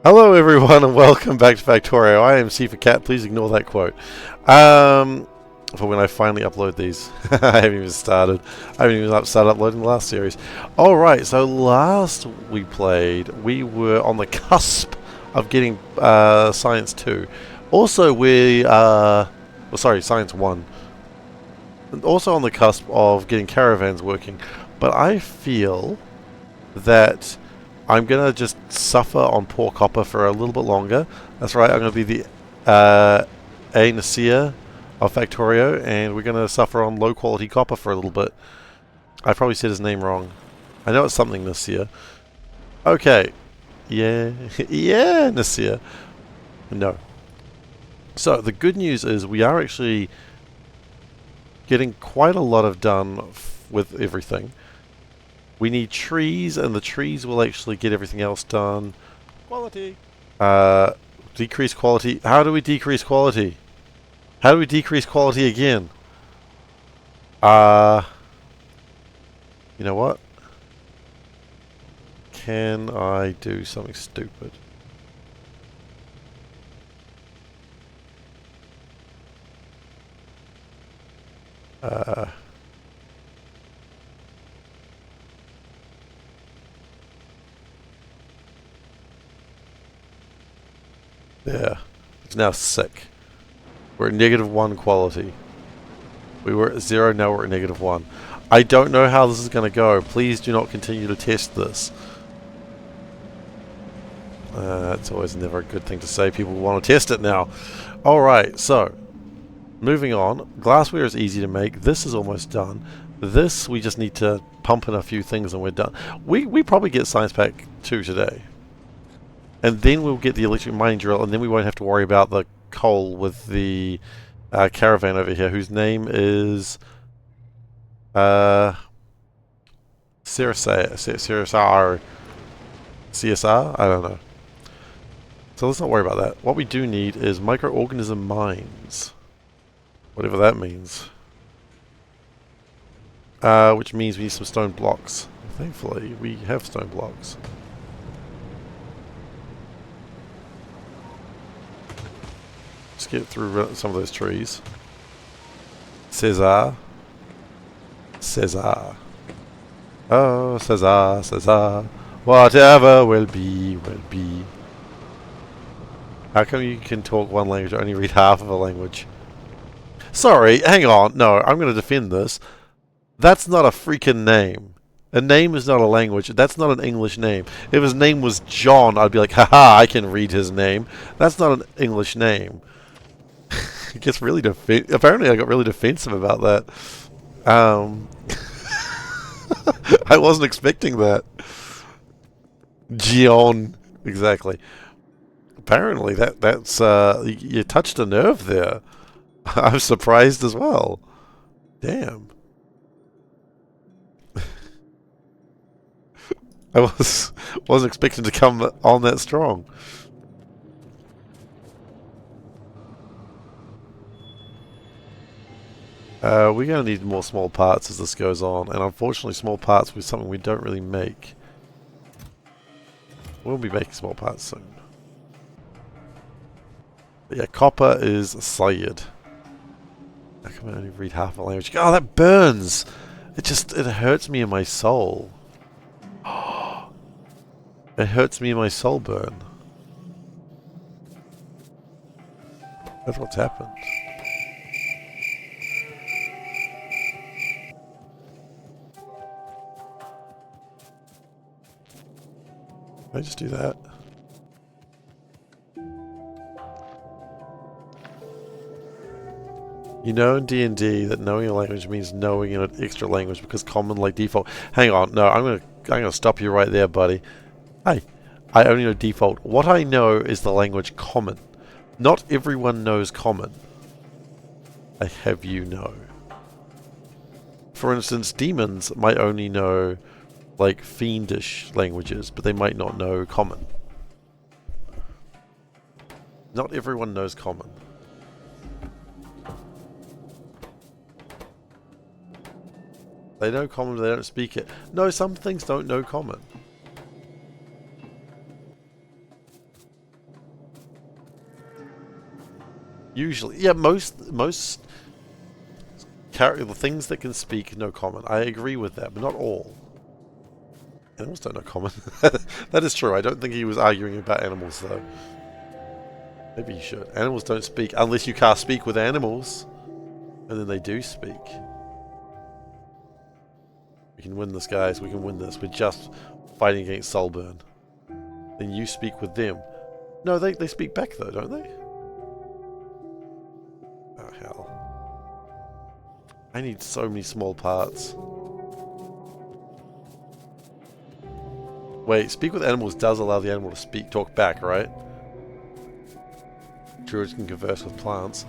Hello everyone and welcome back to Factorio. I am SeiferKatt. Please ignore that quote. For when I finally upload these. I haven't even started. I haven't even started uploading the last series. Alright, so last we played, we were on the cusp of getting Science 2. Also Science 1. And also on the cusp of getting caravans working. But I feel that I'm going to just suffer on poor copper for a little bit longer. That's right, I'm going to be the Nasir of Factorio, and we're going to suffer on low quality copper for a little bit. I probably said his name wrong. I know it's something Nasir. Okay. Yeah. Yeah, Nasir. No. So, the good news is we are actually getting quite a lot of done with everything. We need trees, and the trees will actually get everything else done. Quality. Decrease quality. How do we decrease quality? How do we decrease quality again? You know what? Can I do something stupid? Yeah. It's now sick. We're at -1 quality. We were at 0, now we're at -1. I don't know how this is going to go. Please do not continue to test this. That's always never a good thing to say. People want to test it now. Alright, so moving on. Glassware is easy to make. This is almost done. This, we just need to pump in a few things and we're done. We probably get Science Pack 2 today. And then we'll get the electric mining drill, and then we won't have to worry about the coal with the caravan over here, whose name is CSR. CSR? I don't know. So let's not worry about that. What we do need is microorganism mines. Whatever that means. Which means we need some stone blocks. Thankfully, we have stone blocks. Let's get through some of those trees. Cesar. Cesar. Oh, Cesar, Cesar. Whatever will be, will be. How come you can talk one language and only read half of a language? Sorry, hang on. No, I'm going to defend this. That's not a freaking name. A name is not a language. That's not an English name. If his name was John, I'd be like, haha, I can read his name. That's not an English name. It gets really apparently I got really defensive about that. I wasn't expecting that. Gion. Exactly. Apparently that's you touched a nerve there. I'm surprised as well. Damn. I wasn't expecting to come on that strong. We're going to need more small parts as this goes on, and unfortunately small parts will be something we don't really make. We'll be making small parts soon. But yeah, copper is Sayed. I can only read half a language. Oh, that burns! It hurts me in my soul. It hurts me in my soul burn. That's what's happened. Can I just do that? You know in D&D that knowing a language means knowing an extra language because common like default. Hang on, no, I'm gonna stop you right there, buddy. Hey, I only know default. What I know is the language common. Not everyone knows common. I have you know. For instance, demons might only know like fiendish languages, but they might not know common. Not everyone knows common. They know common, but they don't speak it. No, some things don't know common. Usually, yeah, most the things that can speak no common. I agree with that, but not all. Animals don't know common. That is true. I don't think he was arguing about animals though. Maybe he should. Animals don't speak unless you can't speak with animals, and then they do speak. We can win this, guys. We can win this. We're just fighting against Solburn. Then you speak with them. No, they speak back though, don't they? Oh, hell. I need so many small parts. Wait, speak with animals does allow the animal to talk back, right? Druids can converse with plants.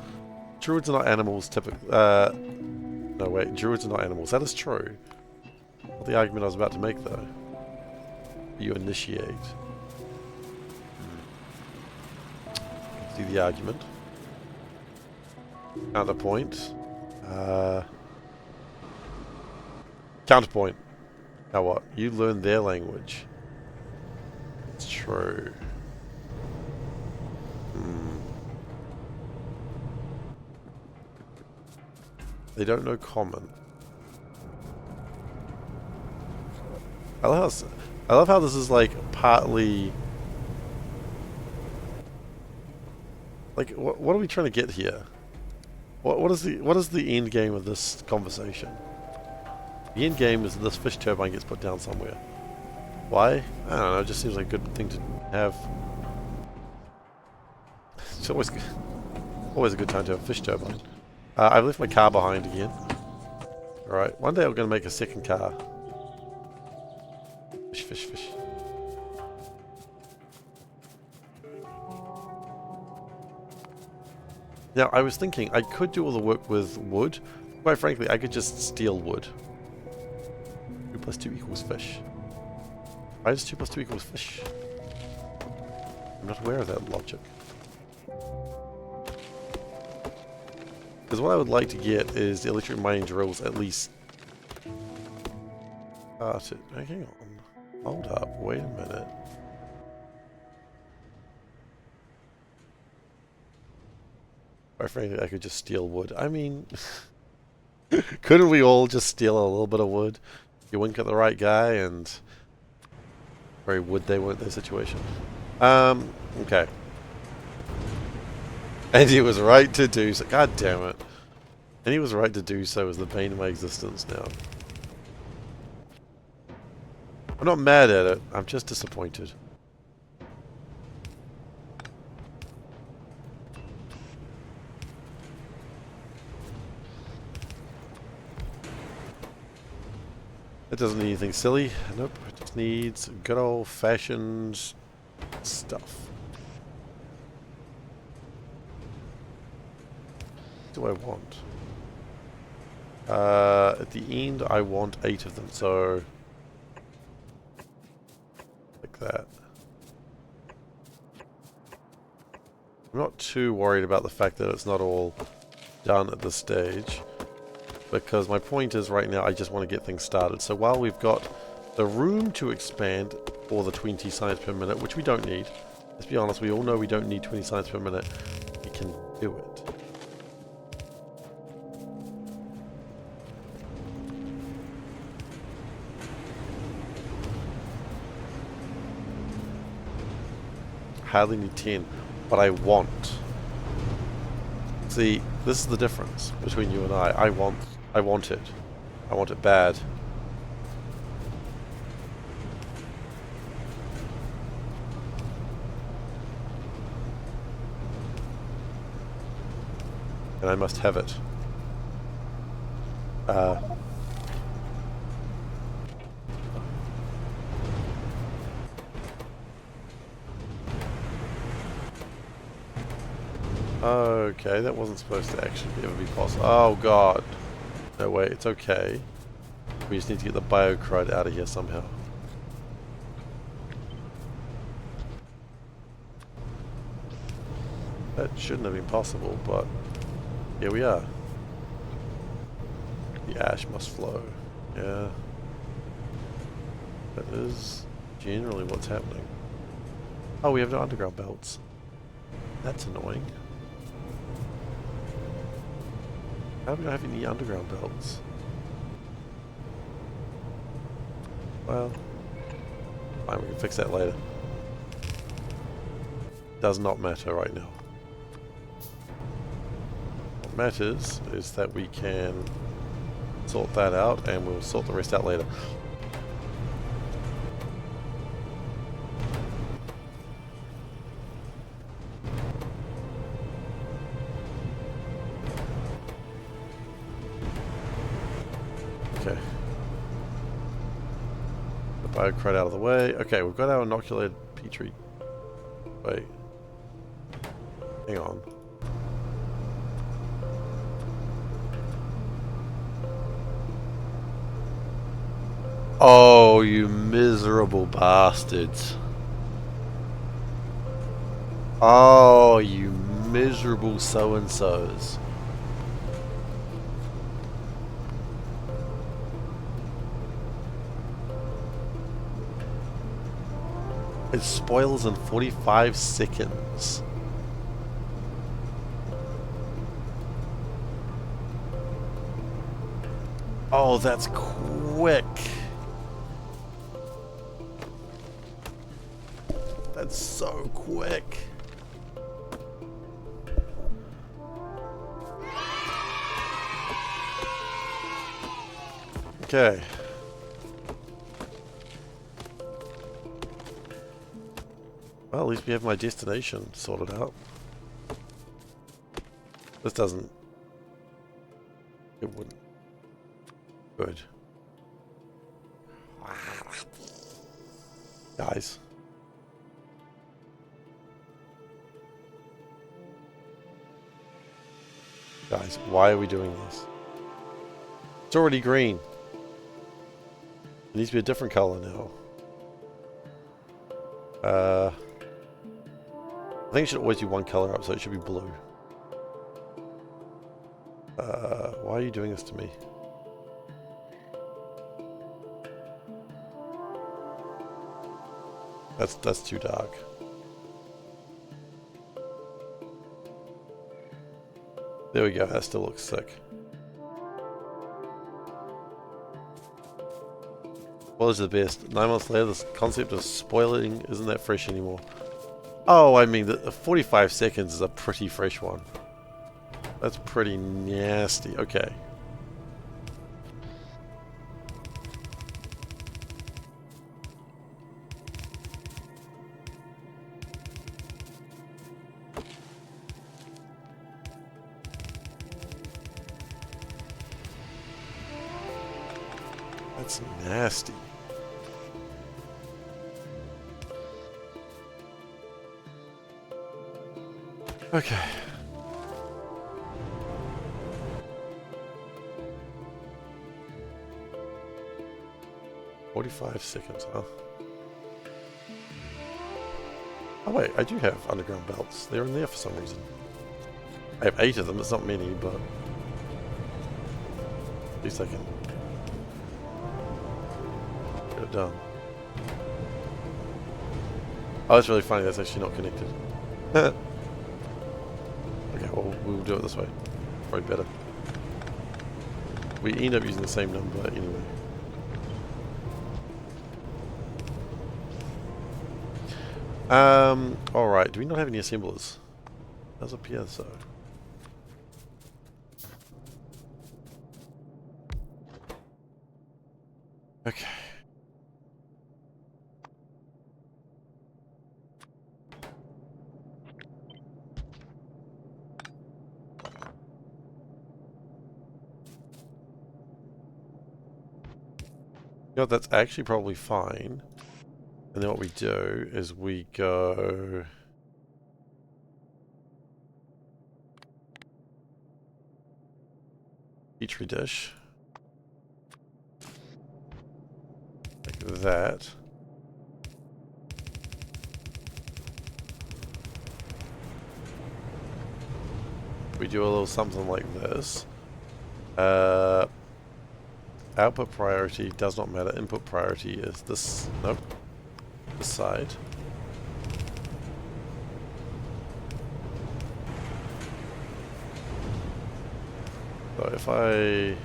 Druids are not animals typically. No, wait. Druids are not animals. That is true. Not the argument I was about to make, though. You initiate. See the argument. Counterpoint. Counterpoint. Now what? You learn their language. It's true. They don't know common. I love how this is like partly like what are we trying to get here? What is the end game of this conversation? The end game is that this fish turbine gets put down somewhere. Why? I don't know. It just seems like a good thing to have. It's always a good time to have a fish turbine. I've left my car behind again. Alright, one day I'm going to make a second car. Fish, fish, fish. Now, I was thinking I could do all the work with wood. Quite frankly, I could just steal wood. 2 plus 2 equals fish. Why does 2 plus 2 equals fish? I'm not aware of that logic. Because what I would like to get is the electric mining drills at least started. Hang on. Hold up. Wait a minute. Quite frankly, I could just steal wood. I mean, couldn't we all just steal a little bit of wood? You wink at the right guy and very would they want their situation. Okay. And he was right to do so. God damn it. And he was right to do so as the bane of my existence now. I'm not mad at it. I'm just disappointed. It doesn't need anything silly. Nope. It just needs good old-fashioned stuff. What do I want? At the end, I want 8 of them, so like that. I'm not too worried about the fact that it's not all done at this stage, because my point is right now I just want to get things started. So while we've got the room to expand for the 20 science per minute, which we don't need, let's be honest, we all know we don't need 20 science per minute, we can do it. Hardly need 10, but I want. See, this is the difference between you and I. I want it. I want it bad. And I must have it. Okay, that wasn't supposed to actually ever be possible. Oh god. No way, it's okay. We just need to get the biocrud out of here somehow. That shouldn't have been possible, but here we are. The ash must flow. Yeah. That is generally what's happening. Oh, we have no underground belts. That's annoying. How do we not have any underground belts? Well, fine, we can fix that later. Does not matter right now. What matters is that we can sort that out, and we'll sort the rest out later. Okay. The biocrate out of the way. Okay, we've got our inoculated petri. Wait. Hang on. Oh, you miserable bastards. Oh, you miserable so-and-sos. It spoils in 45 seconds. Oh, that's quick. That's so quick. Okay. Well, at least we have my destination sorted out. This doesn't... It wouldn't. Good. Guys. Guys, why are we doing this? It's already green. It needs to be a different color now. I think it should always be one color up, so it should be blue. Why are you doing this to me? That's too dark. There we go, that still looks sick. Well, is the best. 9 months later, this concept of spoiling isn't that fresh anymore. Oh, I mean, the 45 seconds is a pretty fresh one. That's pretty nasty. Okay. That's nasty. Okay. "45 seconds, huh? Oh wait, I do have underground belts. They're in there for some reason. I have 8 of them, it's not many, but at least I can get it done. Oh, that's really funny, that's actually not connected. Okay, well, we'll do it this way. Probably better. We end up using the same number anyway. Alright, do we not have any assemblers? Does appear so. Okay. You know, that's actually probably fine. And then what we do is we go... Petri dish. Like that. We do a little something like this. Output priority does not matter. Input priority is this. Nope. This side. So if I...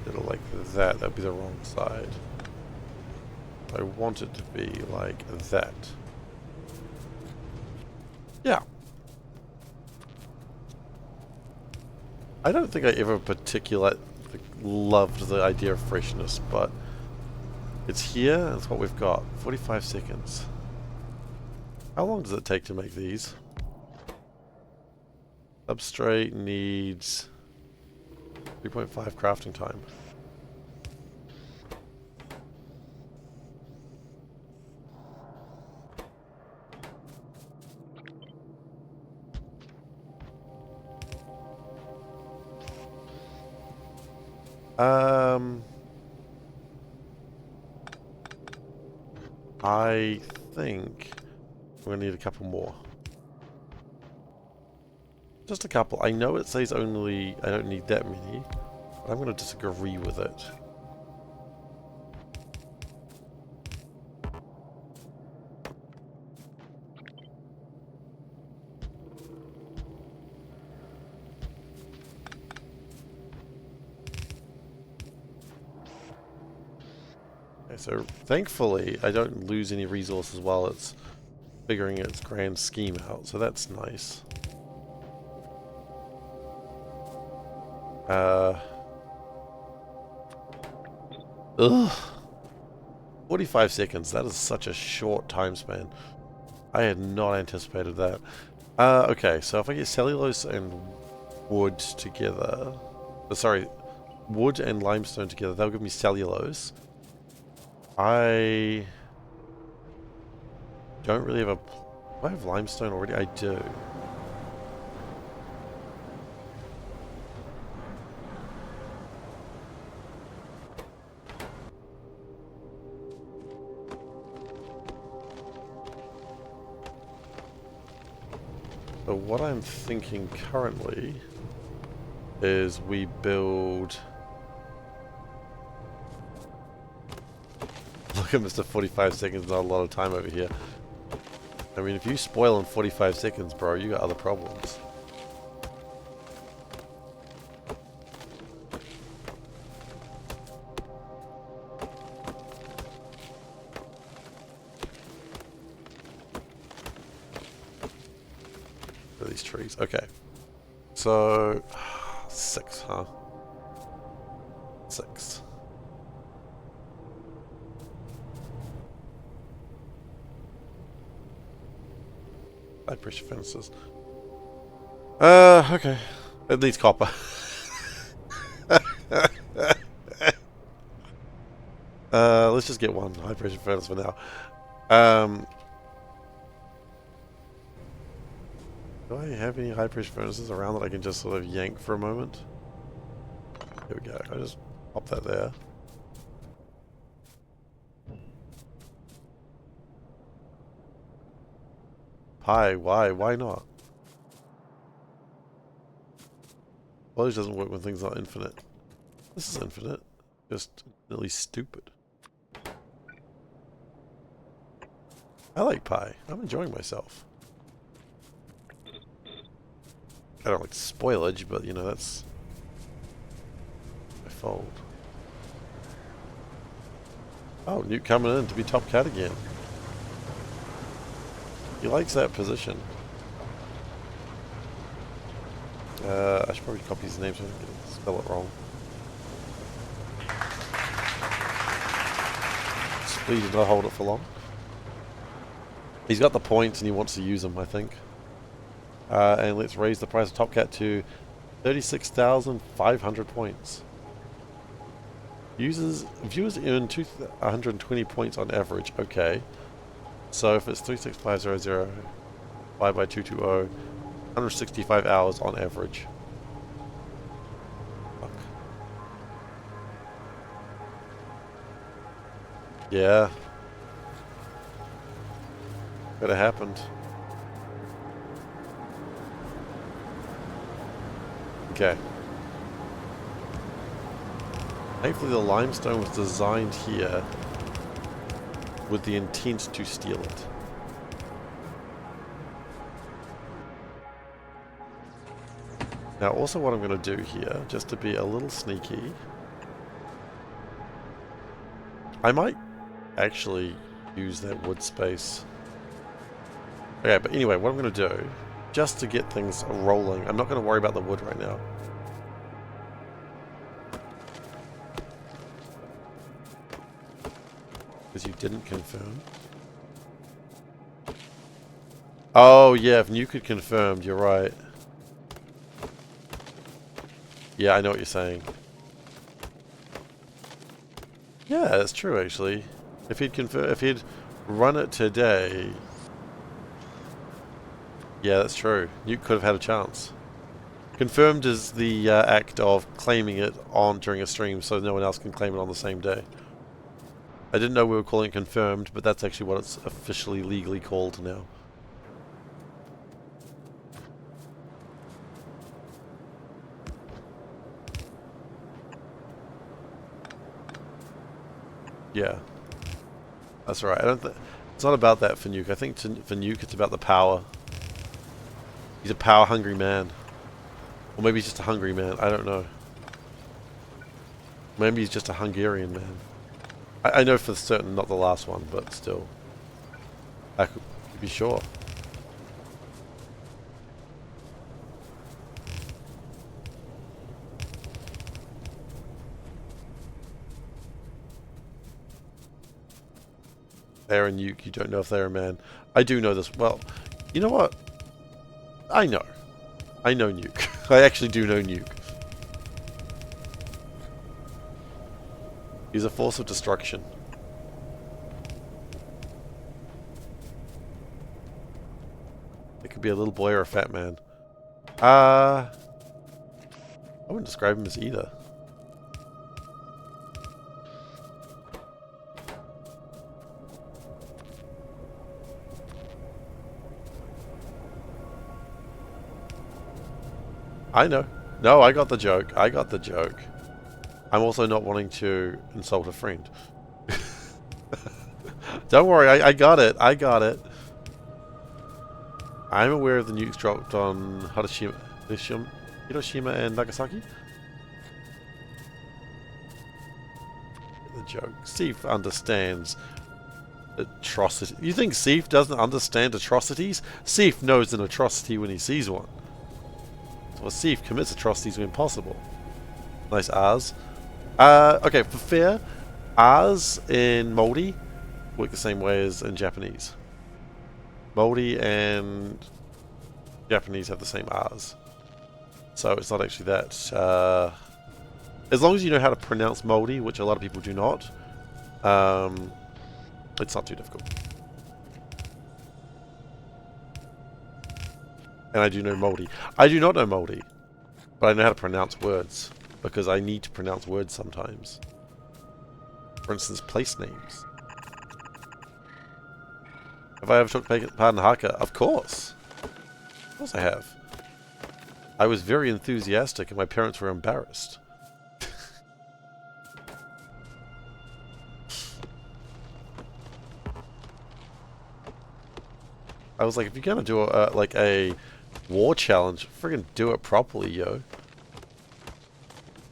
did it like that, that'd be the wrong side. I want it to be like that. Yeah. I don't think I ever particularly loved the idea of freshness, but it's here, and it's what we've got. 45 seconds. How long does it take to make these? Substrate needs 3.5 crafting time. I think we're gonna need a couple more. Just a couple. I know it says only I don't need that many, but I'm gonna disagree with it. So thankfully I don't lose any resources while it's figuring its grand scheme out, so that's nice. Ugh. 45 seconds, that is such a short time span. I had not anticipated that. Okay, so if I get cellulose and wood together, sorry, wood and limestone together, that'll give me cellulose. I don't really have a... do I have limestone already? I do. So what I'm thinking currently is we build... Look at Mr. 45 seconds, not a lot of time over here. I mean, if you spoil in 45 seconds, bro, you got other problems. Look at these trees. Okay. So, 6, huh? 6. High pressure furnaces. Okay. It needs copper. Let's just get one high pressure furnace for now. Do I have any high pressure furnaces around that I can just sort of yank for a moment? Here we go. I just pop that there. Hi, why? Why not? Voltage doesn't work when things are infinite. This is infinite. Just really stupid. I like Pi. I'm enjoying myself. I don't like spoilage, but you know, that's my fault. Oh, Newt coming in to be top cat again. He likes that position. I should probably copy his name so I don't spell it wrong. Please do not hold it for long. He's got the points and he wants to use them, I think. And let's raise the price of Top Cat to 36,500 points. Viewers earn 120 points on average. Okay. So if it's 36500 divided by 220, 165 hours on average. Fuck. Yeah. Could have happened. Okay. Thankfully the limestone was designed here with the intent to steal it. Now also what I'm going to do here, just to be a little sneaky, I might actually use that wood space. Okay, but anyway, what I'm going to do, just to get things rolling, I'm not going to worry about the wood right now. Because you didn't confirm. Oh yeah, if Nuke had confirmed, you're right. Yeah, I know what you're saying. Yeah, that's true actually. If he'd run it today. Yeah, that's true. Nuke could have had a chance. Confirmed is the act of claiming it on during a stream so no one else can claim it on the same day. I didn't know we were calling it confirmed, but that's actually what it's officially legally called now. Yeah. That's right. It's not about that for Nuke. I think for Nuke it's about the power. He's a power-hungry man. Or maybe he's just a hungry man. I don't know. Maybe he's just a Hungarian man. I know for certain not the last one, but still. I could be sure. They're a Nuke. You don't know if they're a man. I do know this. Well, you know what? I know. I know Nuke. I actually do know Nuke. He's a force of destruction. It could be a little boy or a fat man. I wouldn't describe him as either. I know. No, I got the joke. I got the joke. I'm also not wanting to insult a friend. Don't worry, I got it. I got it. I'm aware of the nukes dropped on Hiroshima and Nagasaki. The joke. Steve understands atrocity. You think Steve doesn't understand atrocities? Steve knows an atrocity when he sees one. Well, Steve commits atrocities when possible. Nice R's. Okay, for fair, R's in Moldy work the same way as in Japanese. Moldy and Japanese have the same R's. So it's not actually that. As long as you know how to pronounce Moldy, which a lot of people do not, it's not too difficult. And I do know Moldy. I do not know Moldy, but I know how to pronounce words, because I need to pronounce words sometimes. For instance, place names. Have I ever took part in Haka? Of course. Of course I have. I was very enthusiastic and my parents were embarrassed. I was like, if you're gonna do like a war challenge, friggin' do it properly, yo.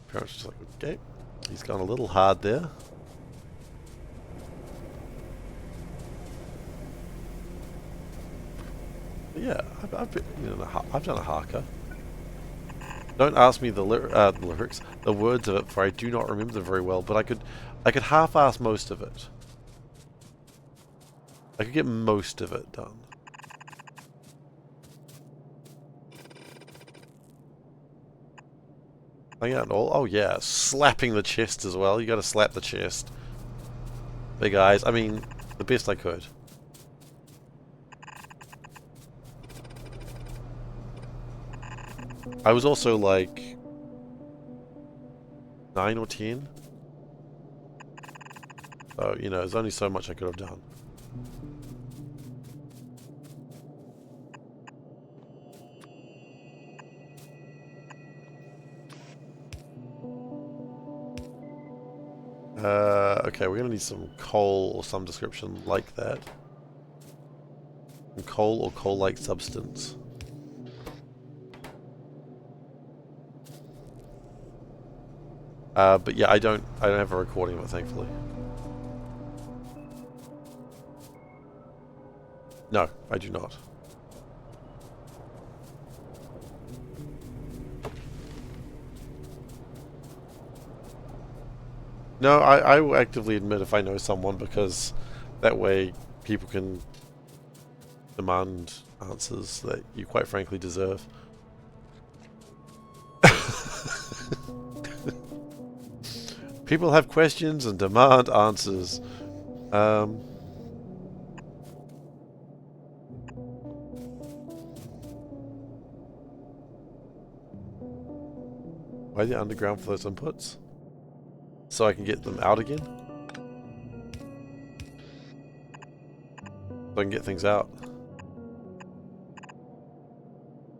Parents just like, okay, he's gone a little hard there. But yeah, I've done a haka. Don't ask me the lyrics, the words of it, for I do not remember them very well. But I could half-ass most of it. I could get most of it done. Oh yeah, slapping the chest as well. You gotta slap the chest. Big eyes. I mean, the best I could. I was also like 9 or 10. So, you know, there's only so much I could have done. Okay, we're gonna need some coal or some description like that. Some coal or coal-like substance. But yeah, I don't have a recording of it, thankfully. No, I do not. No, I will actively admit if I know someone, because that way people can demand answers that you quite frankly deserve. People have questions and demand answers. Why the underground for those inputs? So I can get them out again? So I can get things out.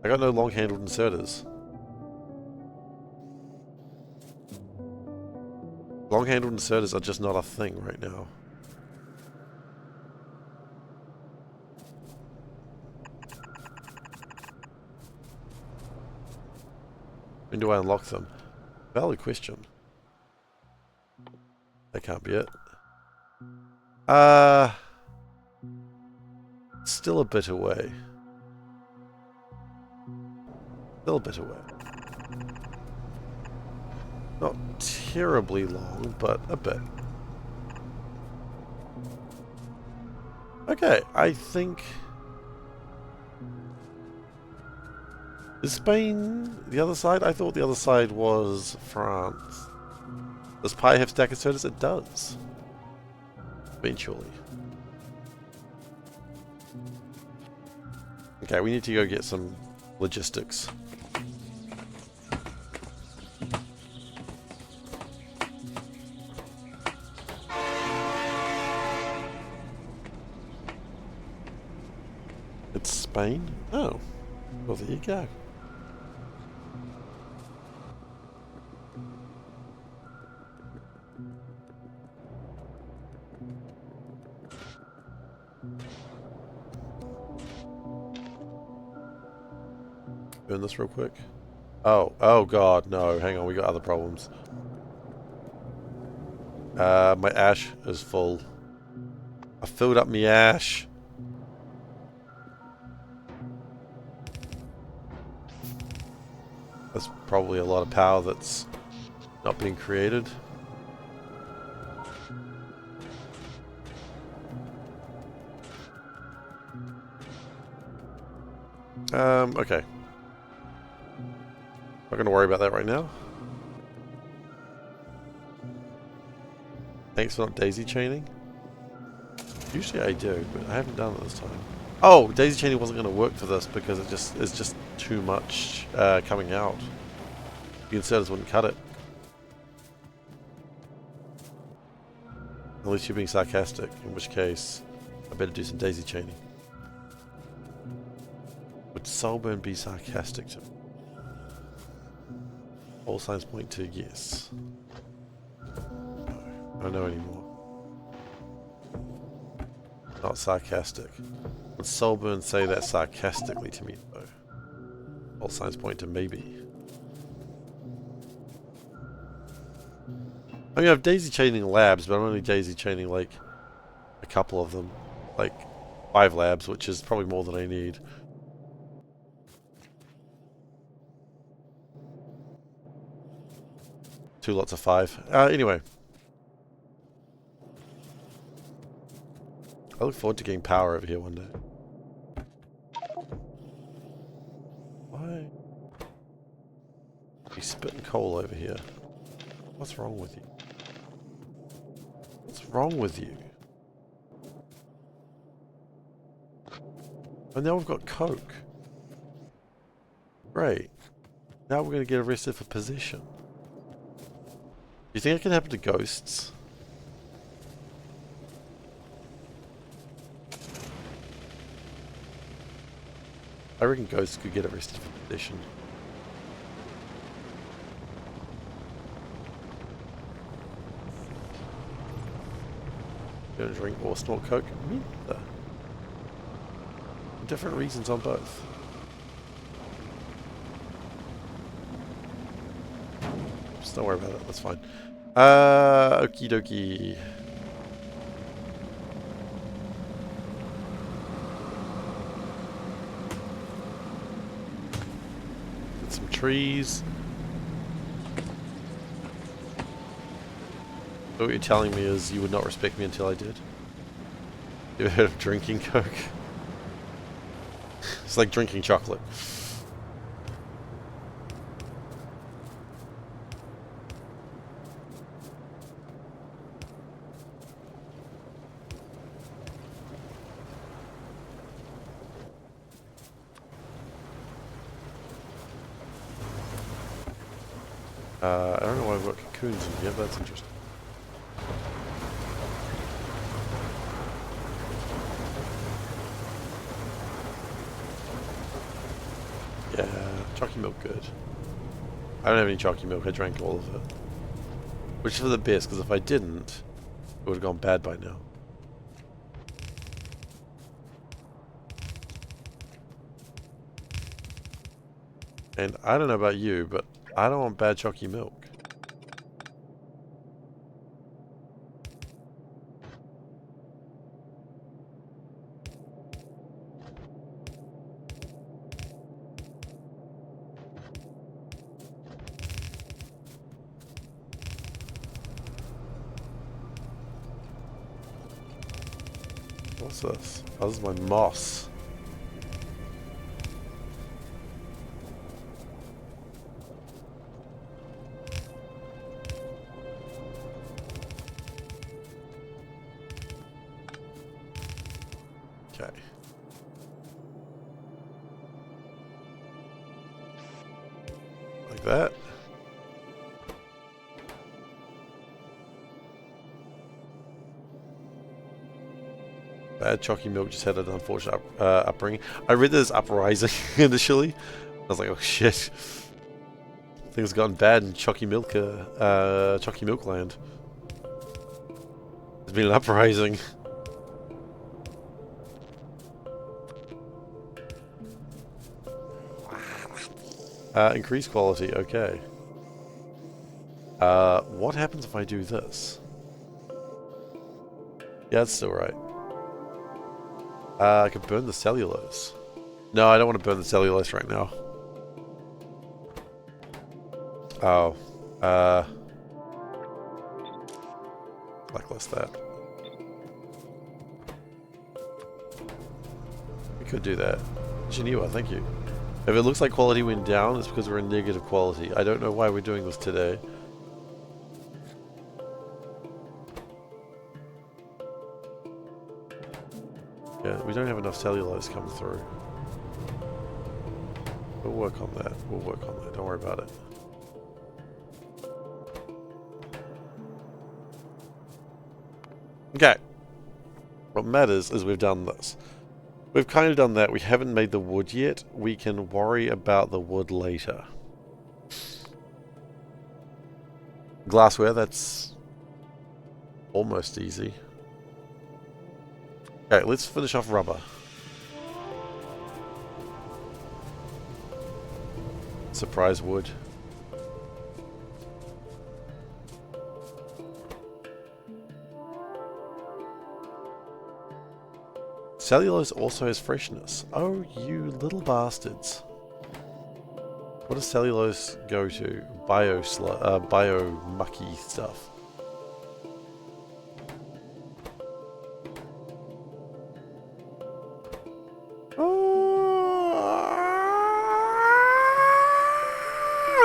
I got no long-handled inserters. Long-handled inserters are just not a thing right now. When do I unlock them? Valid question. That can't be it. Still a bit away. Still a bit away. Not terribly long, but a bit. Okay, I think... Is Spain the other side? I thought the other side was France. Does Pi have stack inserters? It does. Eventually. Okay, we need to go get some logistics. It's Spain? Oh. Well, there you go. Burn this real quick. Oh god, no. Hang on, we got other problems. My ash is full. I filled up my ash. That's probably a lot of power that's not being created. Okay. Not going to worry about that right now. Thanks for not daisy chaining. Usually I do, but I haven't done it this time. Oh, daisy chaining wasn't going to work for this because it's just too much coming out. The inserters wouldn't cut it. Unless you're being sarcastic, in which case I better do some daisy chaining. Would Soulburn be sarcastic to me? All signs point to yes. No, I don't know anymore. Not sarcastic. Would Soulburn say that sarcastically to me though? All signs point to maybe. I mean, I've daisy chaining labs, but I'm only daisy chaining like a couple of them. Like 5 labs, which is probably more than I need. Two lots of 5. Anyway. I look forward to getting power over here one day. Why? He's spitting coal over here. What's wrong with you? What's wrong with you? And now we've got coke. Great. Now we're going to get arrested for possession. Do you think it can happen to ghosts? I reckon ghosts could get arrested for possession. Don't drink or snort coke? Me neither. Different reasons on both. Oops. else. Don't worry about it. That's fine. Okie dokie. Get some trees. So what you're telling me is you would not respect me until I did? You ever heard of drinking Coke? It's like drinking chocolate. I don't know why I've got cocoons in here, but that's interesting. Yeah, chalky milk good. I don't have any chalky milk, I drank all of it. Which is for the best, because if I didn't, it would have gone bad by now. And I don't know about you, but I don't want bad chalky milk. What's this? Oh, this is my moss. Okay. Like that. Bad chalky milk just had an unfortunate upbringing. I read this uprising initially. I was like, oh shit. Things gotten bad in chalky milk land. There's been an uprising. Increase quality, okay. What happens if I do this? Yeah, that's still right. I could burn the cellulose. No, I don't want to burn the cellulose right now. Oh. Blacklist that. We could do that. Geneva, thank you. If it looks like quality went down, it's because we're in negative quality. I don't know why we're doing this today. Yeah, we don't have enough cellulose coming through. We'll work on that. We'll work on that. Don't worry about it. Okay. What matters is we've done this. We've kind of done that. We haven't made the wood yet. We can worry about the wood later. Glassware, that's almost easy. Okay, let's finish off rubber. Surprise wood. Cellulose also has freshness. Oh, you little bastards. What does cellulose go to? Bio mucky stuff.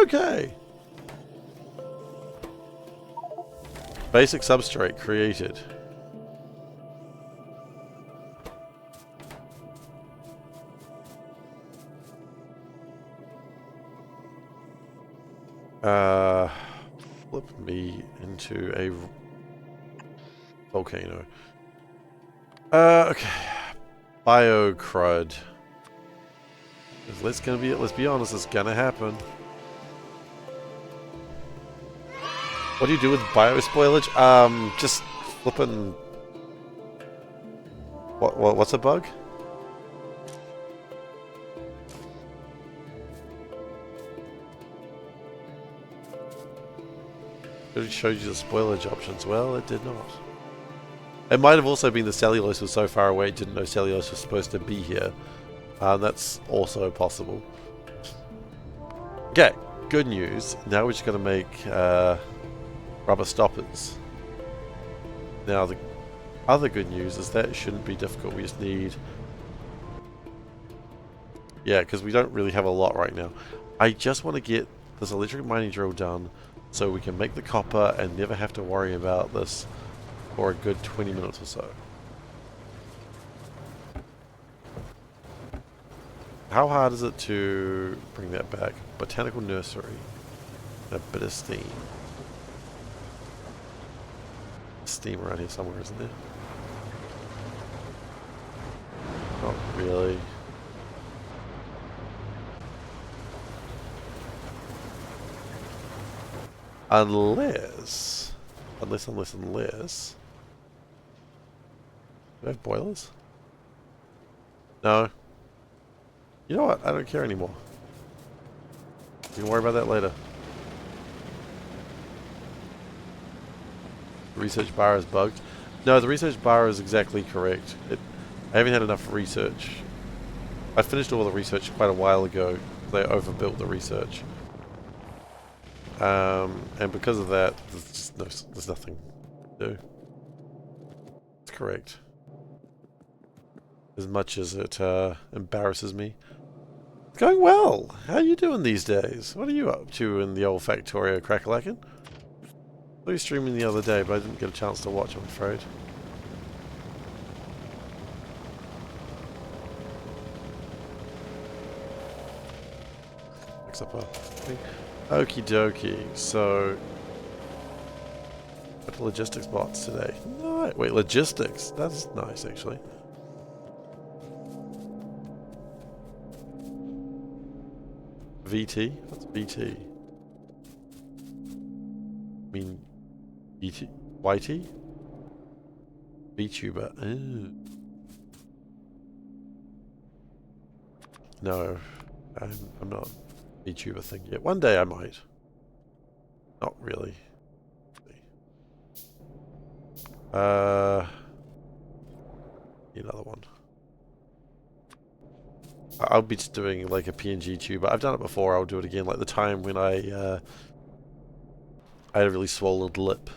Okay. Basic substrate created. Flip me into a volcano. Okay. Bio crud. Let's be honest, it's gonna happen. What do you do with bio spoilage? Just flipping. What's a bug? It showed you the spoilage options. Well, it did not. It might have also been the cellulose was so far away it didn't know cellulose was supposed to be here. That's also possible. Okay, good news. Now we're just going to make rubber stoppers. Now the other good news is that it shouldn't be difficult. We just need... Yeah, because we don't really have a lot right now. I just want to get this electric mining drill done so we can make the copper and never have to worry about this for a good 20 minutes or so. How hard is it to bring that back? Botanical nursery. A bit of steam. Steam around here somewhere, isn't there? Not really. Unless... Unless... Do we have boilers? No. You know what? I don't care anymore. You can worry about that later. The research bar is bugged. No, the research bar is exactly correct. I haven't had enough research. I finished all the research quite a while ago. They overbuilt the research. And because of that, there's nothing to do. It's correct. As much as it embarrasses me. It's going well. How are you doing these days? What are you up to in the old Factorio Crackalakin? I saw you streaming the other day, but I didn't get a chance to watch, I'm afraid. Mix up our thing. Okie dokie. So, what logistics bots today? No, wait, logistics. That's nice, actually. VT? What's VT? I mean, ET? YT? VTuber. Ooh. No, I'm not a VTuber thing yet. One day I might. Not really. Another one. I'll be just doing like a PNG tuber. I've done it before. I'll do it again. Like the time when I had a really swollen lip.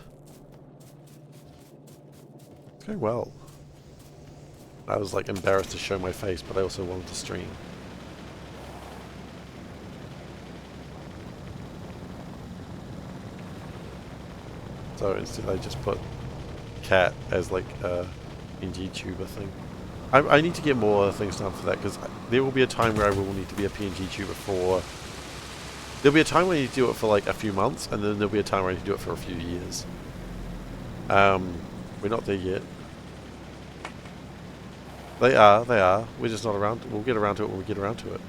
It's going well. I was like embarrassed to show my face, but I also wanted to stream. So instead I just put cat as like a PNG tuber thing. I need to get more things done for that, because there will be a time where I will need to be a PNG tuber for... There'll be a time where I need to do it for like a few months, and then there'll be a time where I need to do it for a few years. We're not there yet. They are. We're just not around. We'll get around to it when we get around to it.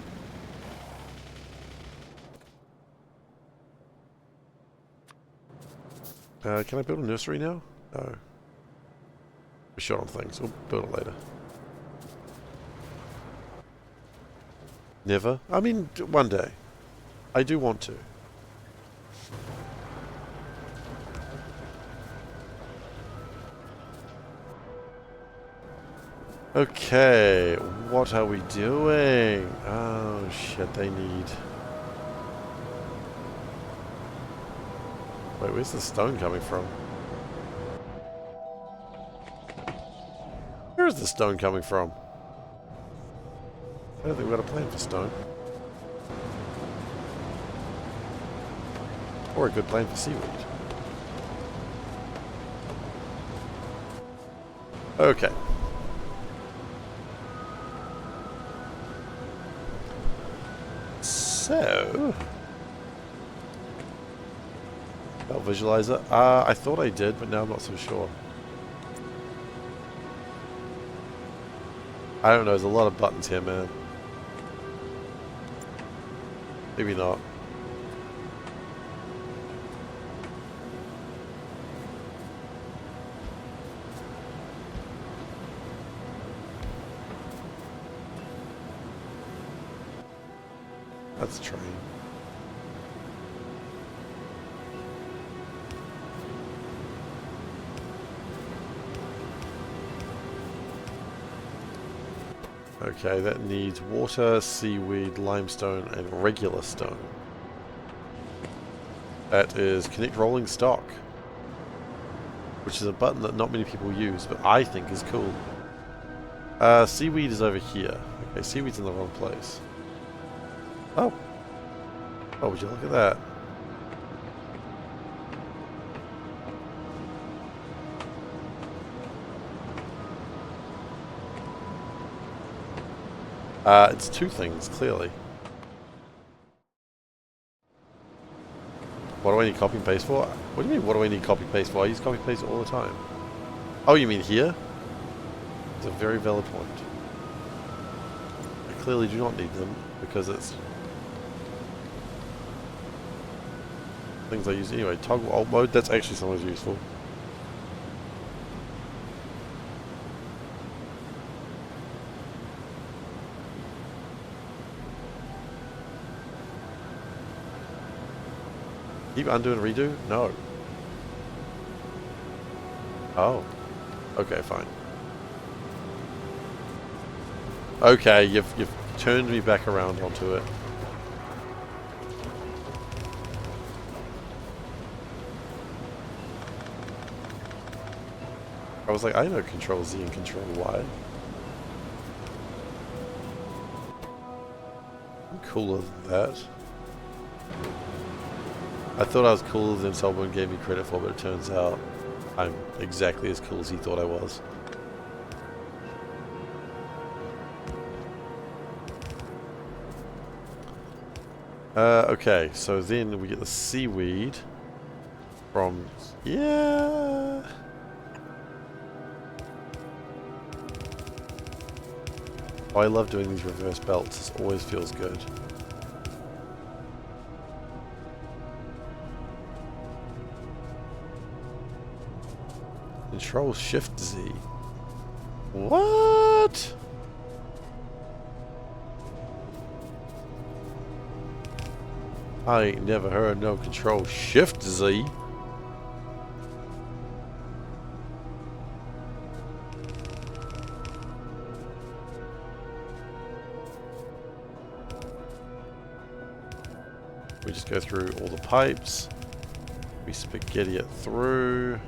Can I build a nursery now? No. We're short on things. We'll build it later. Never? I mean, one day. I do want to. Okay, what are we doing? Oh shit, they need... Wait, where's the stone coming from? Where is the stone coming from? I don't think we've got a plan for stone. Or a good plan for seaweed. Okay. So... Belt visualizer. I thought I did, but now I'm not so sure. I don't know, there's a lot of buttons here, man. Maybe not. That's a train. Okay, that needs water, seaweed, limestone, and regular stone. That is connect rolling stock, which is a button that not many people use, but I think is cool. Seaweed is over here. Okay, seaweed's in the wrong place. Oh. Oh, would you look at that? It's two things, clearly. What do I need copy and paste for? What do you mean, what do I need copy and paste for? I use copy and paste all the time. Oh, you mean here? It's a very valid point. I clearly do not need them, because it's things I use anyway. Toggle alt mode, that's actually sometimes useful. Keep undo and redo? No. Oh. Okay, fine. Okay, you've turned me back around onto it. I was like, I know Control Z and Control Y. I'm cooler than that. I thought I was cooler than someone gave me credit for, but it turns out I'm exactly as cool as he thought I was. Okay, so then we get the seaweed from... Yeah! Oh, I love doing these reverse belts. This always feels good. Control Shift Z. What? I ain't never heard no Control Shift Z. We just go through all the pipes. We spaghetti it through.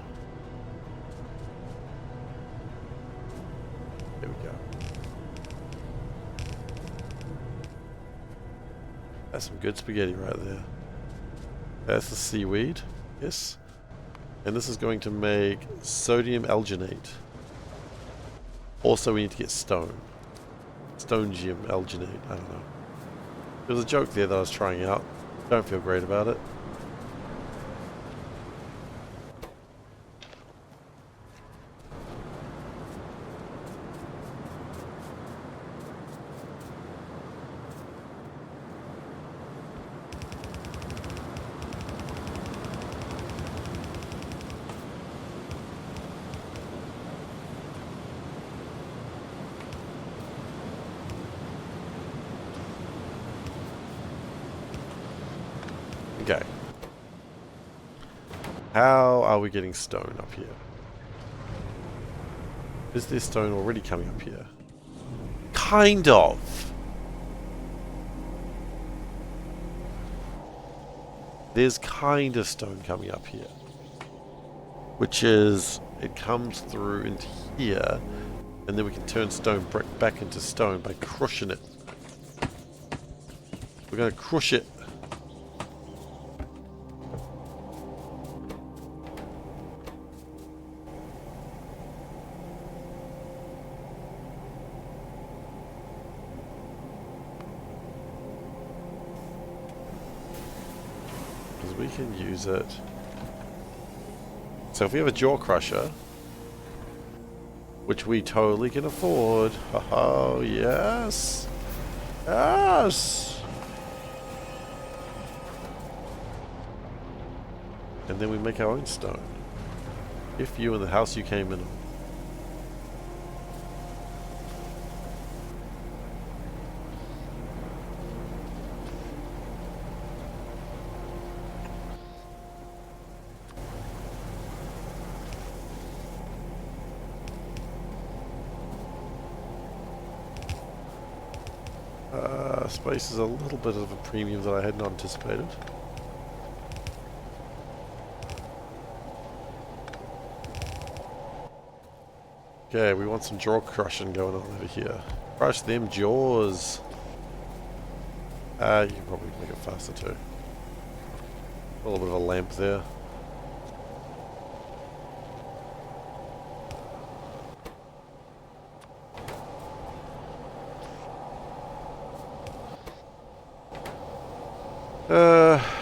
There we go. That's some good spaghetti right there. That's the seaweed. Yes. And this is going to make sodium alginate. Also, we need to get stone. Strontium alginate. I don't know. There was a joke there that I was trying out. Don't feel great about it. Okay. How are we getting stone up here? Is there stone already coming up here? Kind of. There's kind of stone coming up here. Which is, it comes through into here, and then we can turn stone brick back into stone by crushing it. We're going to crush it. We can use it. So if we have a jaw crusher, which we totally can afford. Oh, yes. Yes. And then we make our own stone. If you and the house you came in on. Space is a little bit of a premium that I hadn't anticipated. Okay, we want some jaw crushing going on over here. Crush them jaws. You can probably make it faster too. A little bit of a lamp there.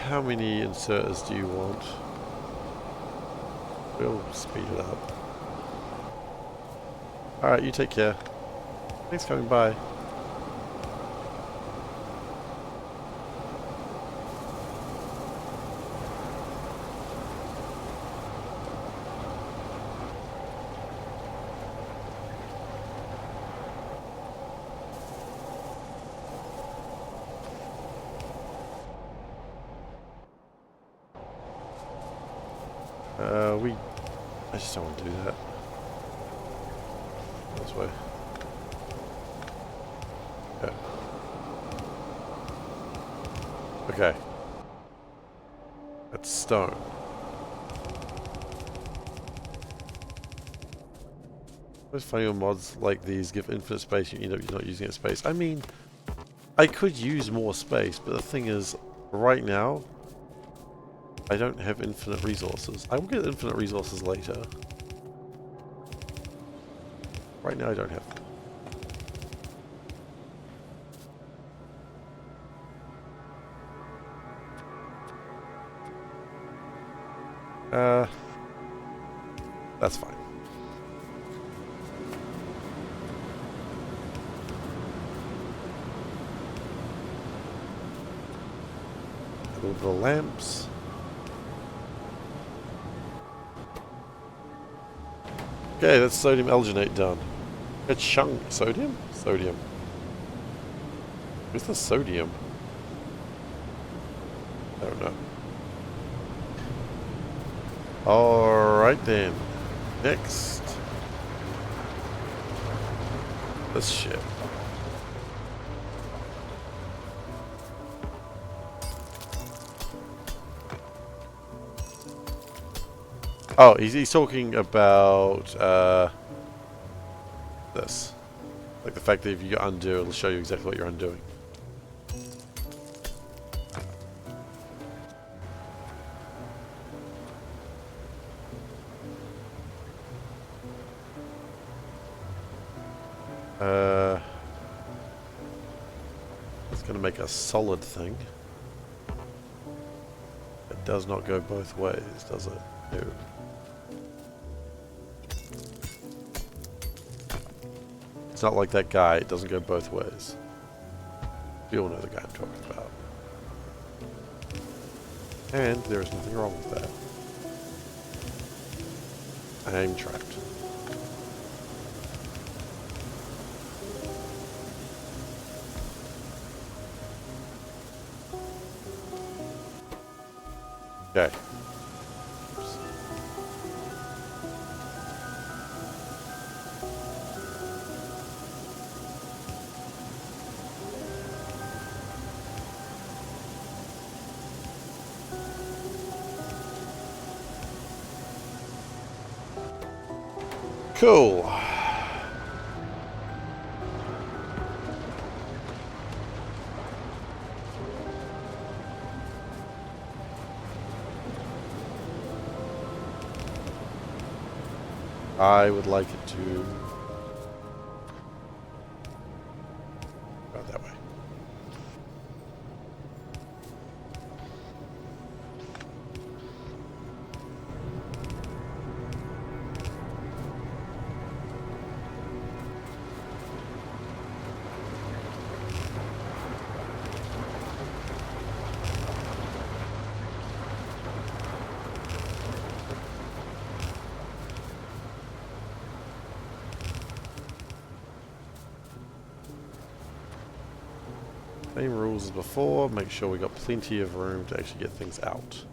How many inserters do you want? We'll speed it up. Alright, you take care. Thanks for coming by. I just don't want to do that. This way. Okay. Okay. That's stone. It's funny when mods like these give infinite space, you end up not using it space. I mean, I could use more space, but the thing is, right now, I don't have infinite resources. I will get infinite resources later. Right now I don't have them. That's fine. Move the lamps. Okay, that's sodium alginate done. A chunk. Sodium? Sodium. Where's the sodium? I don't know. Alright then. Next. This shit. Oh, he's talking about this. Like the fact that if you undo, it'll show you exactly what you're undoing. It's going to make a solid thing. It does not go both ways, does it? No. It's not like that guy, it doesn't go both ways. You all know the guy I'm talking about. And there is nothing wrong with that. I'm trapped. Okay. Oops. Cool. I would like it to go that way. Same rules as before, make sure we got plenty of room to actually get things out.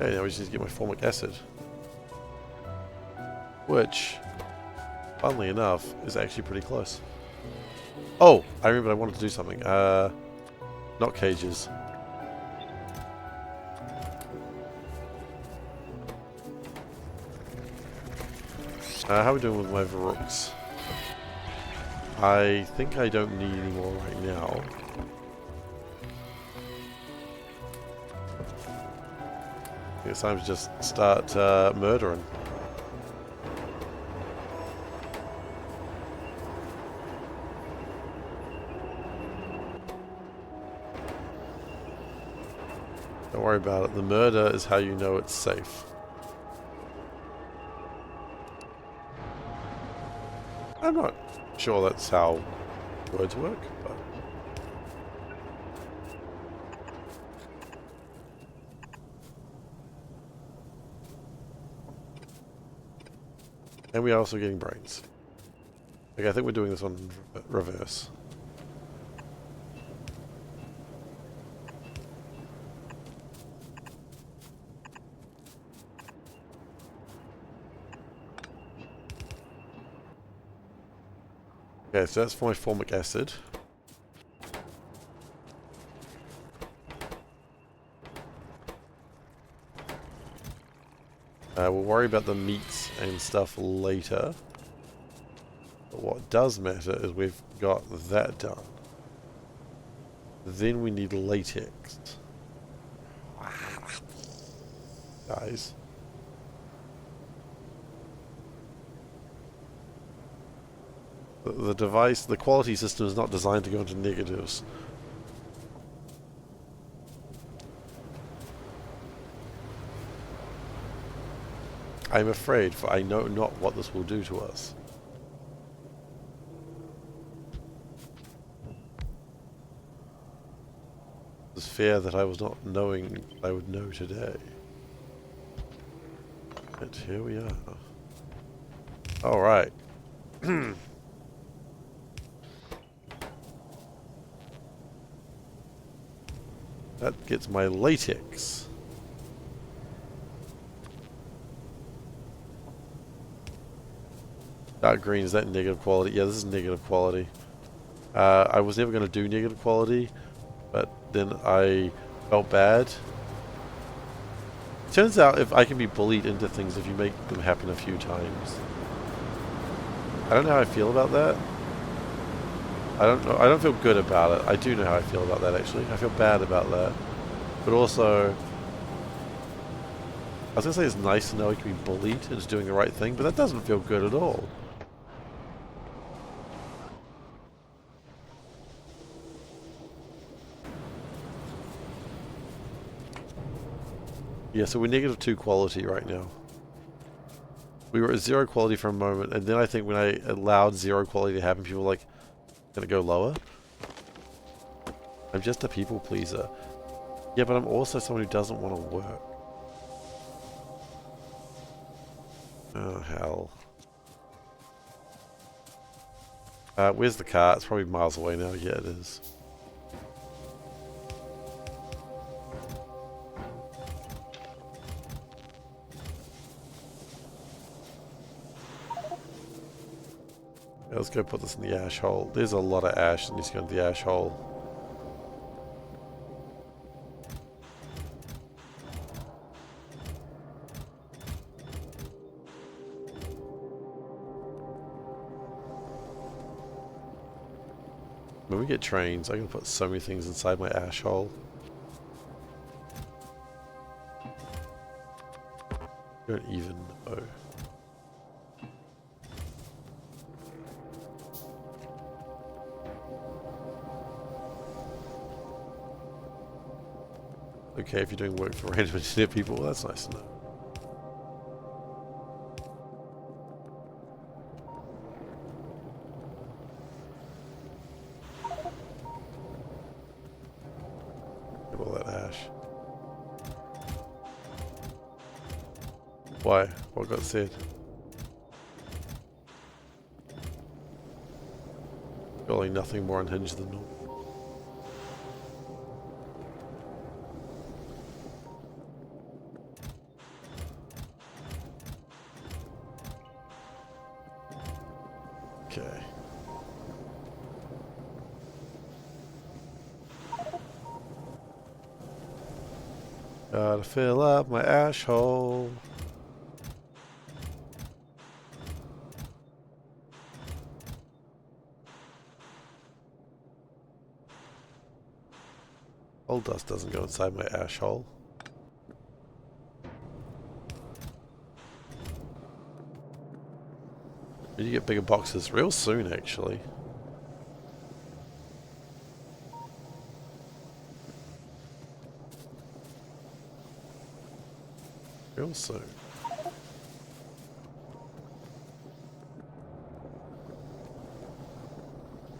Okay, now we just need to get my formic acid. Which, funnily enough, is actually pretty close. Oh! I remember I wanted to do something. Not cages. How are we doing with my Varooks? I think I don't need any more right now. It's time to just start murdering. Don't worry about it. The murder is how you know it's safe. I'm not sure that's how words work, but... And we are also getting brains. Okay, I think we're doing this on reverse. Okay, so that's for my formic acid. We'll worry about the meats and stuff later. But what does matter is we've got that done. Then we need latex. Guys. The device, the quality system is not designed to go into negatives. I'm afraid, for I know not what this will do to us. It's fear that I was not knowing I would know today. And here we are. Alright. That gets my latex. Dark green, is that negative quality? Yeah, this is negative quality. I was never going to do negative quality, but then I felt bad. Turns out if I can be bullied into things if you make them happen a few times. I don't know how I feel about that. I don't know. I don't feel good about it. I do know how I feel about that actually. I feel bad about that. But also, I was going to say it's nice to know I can be bullied and just doing the right thing, but that doesn't feel good at all. Yeah, so we're -2 quality right now. We were at 0 quality for a moment, and then I think when I allowed 0 quality to happen, people were like, gonna go lower? I'm just a people pleaser. Yeah, but I'm also someone who doesn't want to work. Oh, hell. Where's the car? It's probably miles away now. Yeah, it is. Yeah, let's go put this in the ash hole. There's a lot of ash that needs to go into the ash hole. When we get trains, I can put so many things inside my ash hole. You don't even know. Okay, if you're doing work for random internet people, well, that's nice to know. Get all that ash. Why? What got said? Surely nothing more unhinged than normal. Gotta fill up my ash hole. Old dust doesn't go inside my ash hole. When you get bigger boxes real soon, actually. Real soon.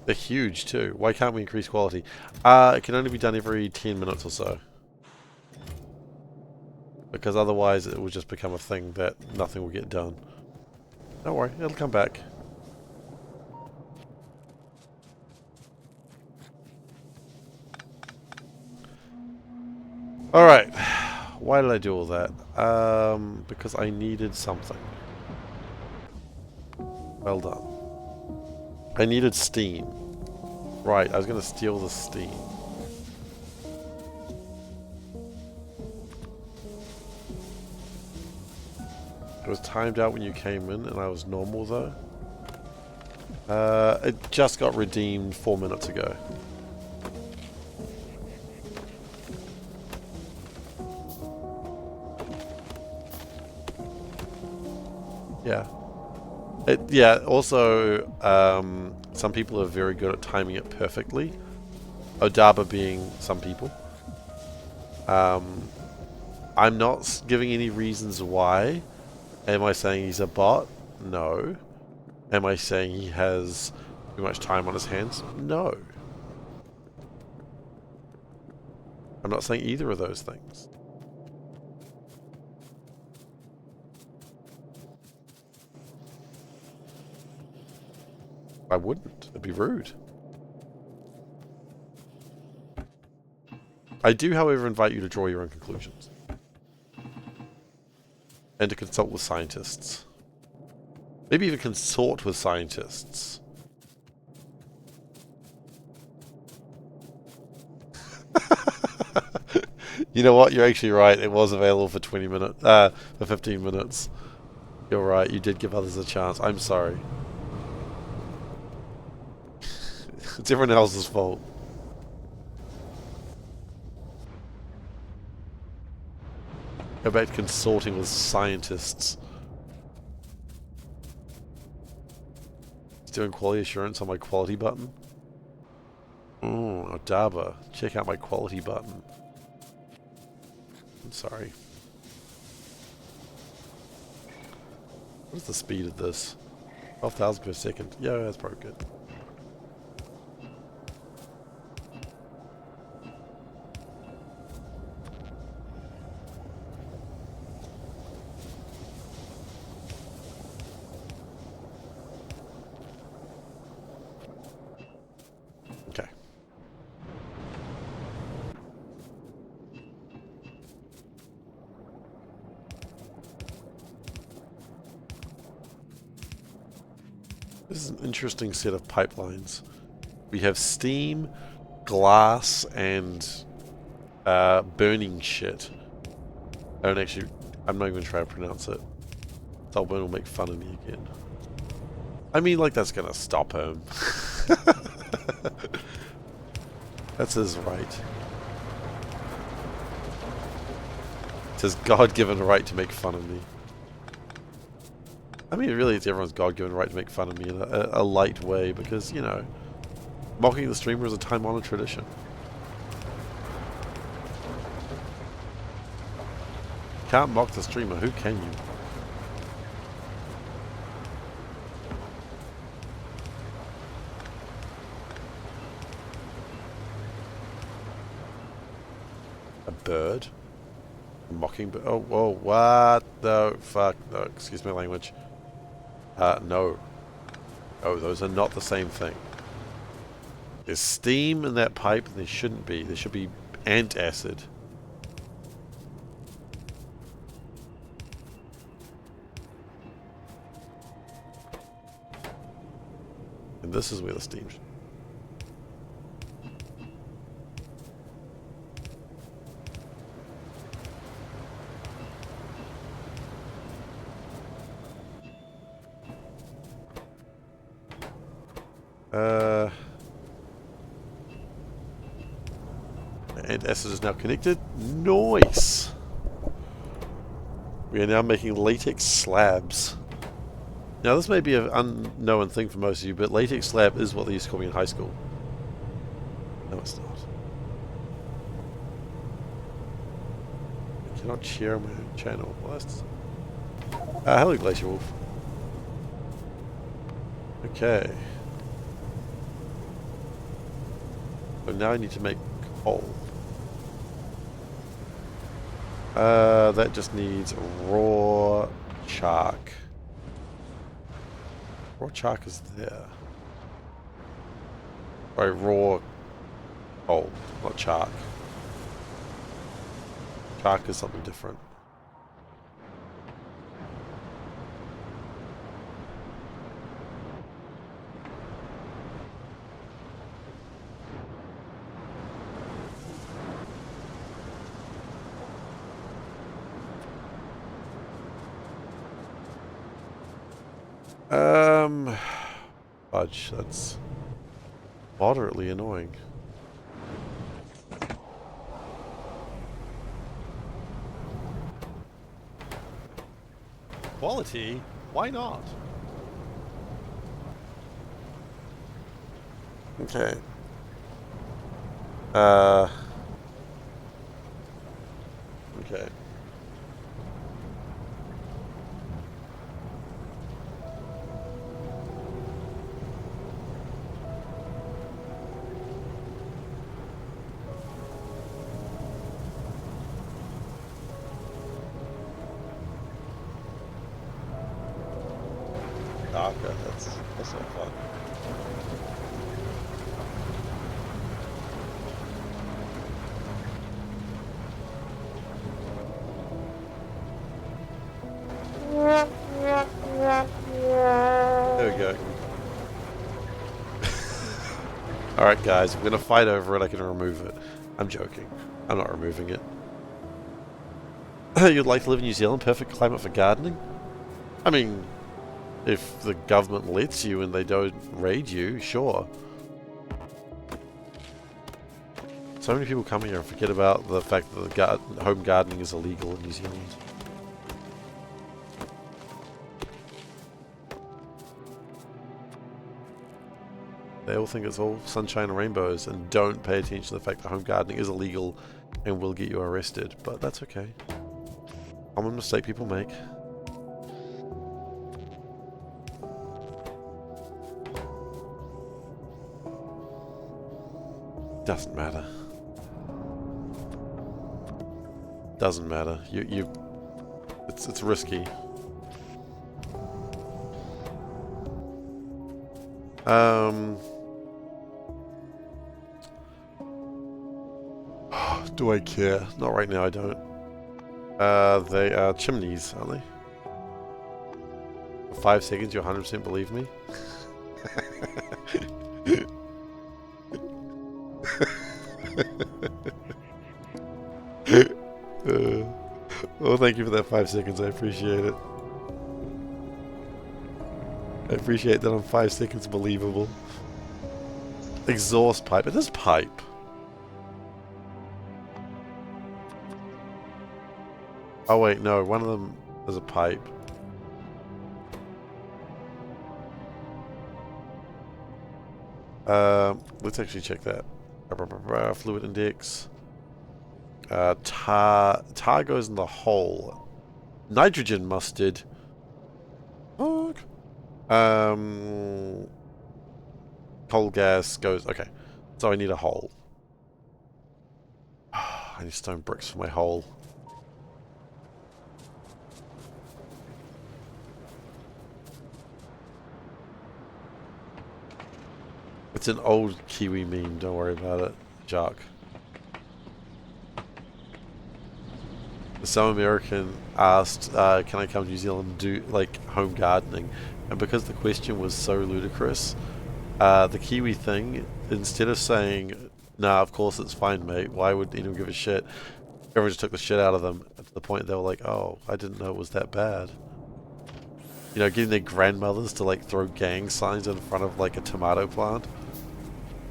They're huge too. Why can't we increase quality? It can only be done every 10 minutes or so. Because otherwise it will just become a thing that nothing will get done. Don't worry, it'll come back. Alright. Why did I do all that? Because I needed something. Well done. I needed steam. Right, I was going to steal the steam. It was timed out when you came in, and I was normal though. It just got redeemed 4 minutes ago. Yeah. Yeah, also, some people are very good at timing it perfectly. Odaba being some people. I'm not giving any reasons why. Am I saying he's a bot? No. Am I saying he has too much time on his hands? No. I'm not saying either of those things. I wouldn't. It'd be rude. I do, however, invite you to draw your own conclusions. And to consult with scientists. Maybe even consort with scientists. You know what? You're actually right. It was available for 20 minutes. For 15 minutes. You're right. You did give others a chance. I'm sorry. It's everyone else's fault. Go back to consorting with scientists. It's doing quality assurance on my quality button. Ooh, Odaba. Check out my quality button. I'm sorry. What is the speed of this? 12,000 per second. Yeah, that's probably good. Okay. This is an interesting set of pipelines. We have steam, glass, and burning shit. I don't actually... I'm not even trying to pronounce it. Salburn will make fun of me again. I mean, like, that's gonna stop him. That's his right. It's his God-given right to make fun of me. I mean, really, it's everyone's God-given right to make fun of me in a light way, because, you know, mocking the streamer is a time-honored tradition. Can't mock the streamer, who can you? A bird? A mockingbird? Oh, whoa, what the fuck? No, excuse my language. No. Oh, those are not the same thing. There's steam in that pipe, and there shouldn't be. There should be ant acid. And this is where the steam should. And acid is now connected. Nice! We are now making latex slabs. Now this may be an unknown thing for most of you, but latex slab is what they used to call me in high school. No, it's not. I cannot share my own channel. Well, hello, Glacier Wolf. Okay. So now I need to make coal. That just needs raw chalk. Raw chalk is there. Right, raw coal, not chalk. Chalk is something different. Fudge, that's moderately annoying. Quality? Why not? Okay. Okay. Darker, that's not fun. There we go. Alright guys, I'm gonna fight over it, I can remove it. I'm joking. I'm not removing it. You'd like to live in New Zealand? Perfect climate for gardening? I mean, if the government lets you and they don't raid you, sure. So many people come here and forget about the fact that the home gardening is illegal in New Zealand. They all think it's all sunshine and rainbows and don't pay attention to the fact that home gardening is illegal and will get you arrested. But that's okay. Common mistake people make. Doesn't matter. Doesn't matter. It's risky. Do I care? Not right now, I don't. They are chimneys, aren't they? For 5 seconds, you 100% believe me? Well, thank you for that 5 seconds. I appreciate it. I appreciate that I'm 5 seconds believable. Exhaust pipe. It is pipe. Oh wait, no. One of them is a pipe. Let's actually check that. Fluid index. Tar goes in the hole. Nitrogen mustard. Fuck. Coal gas goes. Okay, so I need a hole. I need stone bricks for my hole. It's an old Kiwi meme. Don't worry about it, Jock. Some American asked, can I come to New Zealand and do, like, home gardening? And because the question was so ludicrous, the Kiwi thing, instead of saying, nah, of course it's fine, mate, why would anyone give a shit? Everyone just took the shit out of them to the point they were like, oh, I didn't know it was that bad. You know, getting their grandmothers to like throw gang signs in front of like a tomato plant.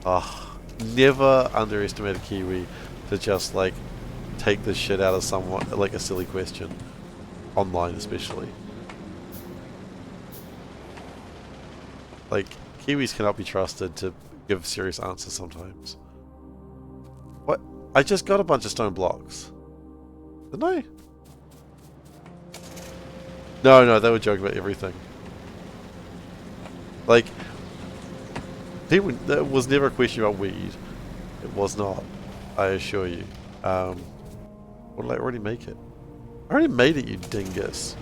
Oh, never underestimate a Kiwi to just like take the shit out of someone, like a silly question. Online especially. Like, Kiwis cannot be trusted to give serious answers sometimes. What? I just got a bunch of stone blocks. Didn't I? No, they were joking about everything. Like, there was never a question about weed. It was not. I assure you. What did I already make it? I already made it, you dingus.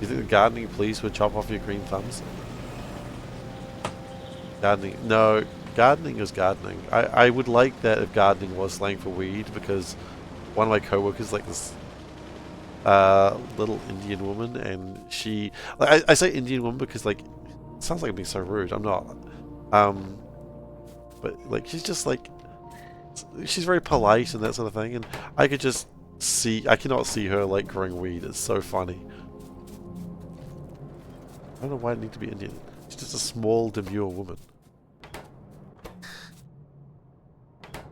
You think the gardening police would chop off your green thumbs? Gardening. No, gardening is gardening. I would like that if gardening was slang for weed, because one of my co-workers, like this little Indian woman, and she... Like, I say Indian woman because, like, it sounds like I'm being so rude. I'm not. But, like, she's just, like... She's very polite and that sort of thing, and I could just see... I cannot see her, like, growing weed. It's so funny. I don't know why I need to be Indian. She's just a small, demure woman.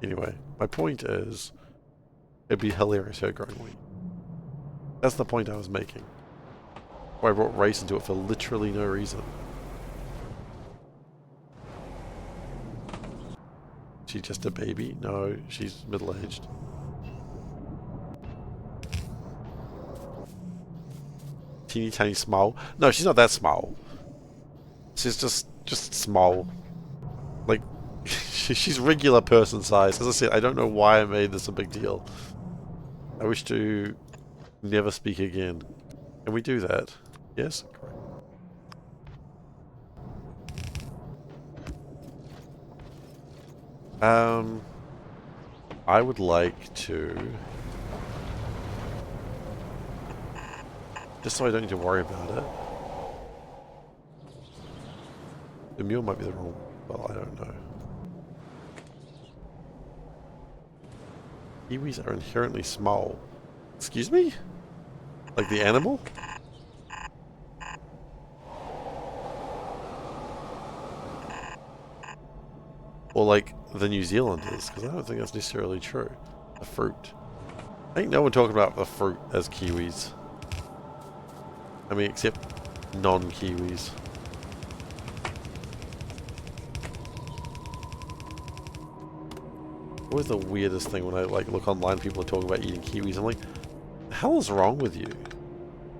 Anyway, my point is, it'd be hilarious her growing weed. That's the point I was making. Why I brought race into it for literally no reason. She's just a baby? No, she's middle-aged. Teeny tiny small? No, she's not that small. She's just small. Like, she's regular person size. As I said, I don't know why I made this a big deal. I wish to never speak again. Can we do that? Yes? Great. I would like to... Just so I don't need to worry about it. The mule might be the wrong... Well, I don't know. Kiwis are inherently small. Excuse me? Like the animal? Or like the New Zealanders, because I don't think that's necessarily true. The fruit. I think no one talking about the fruit as Kiwis. I mean, except non-Kiwis. Always the weirdest thing when I like look online, people are talking about eating kiwis. I'm like, the hell is wrong with you?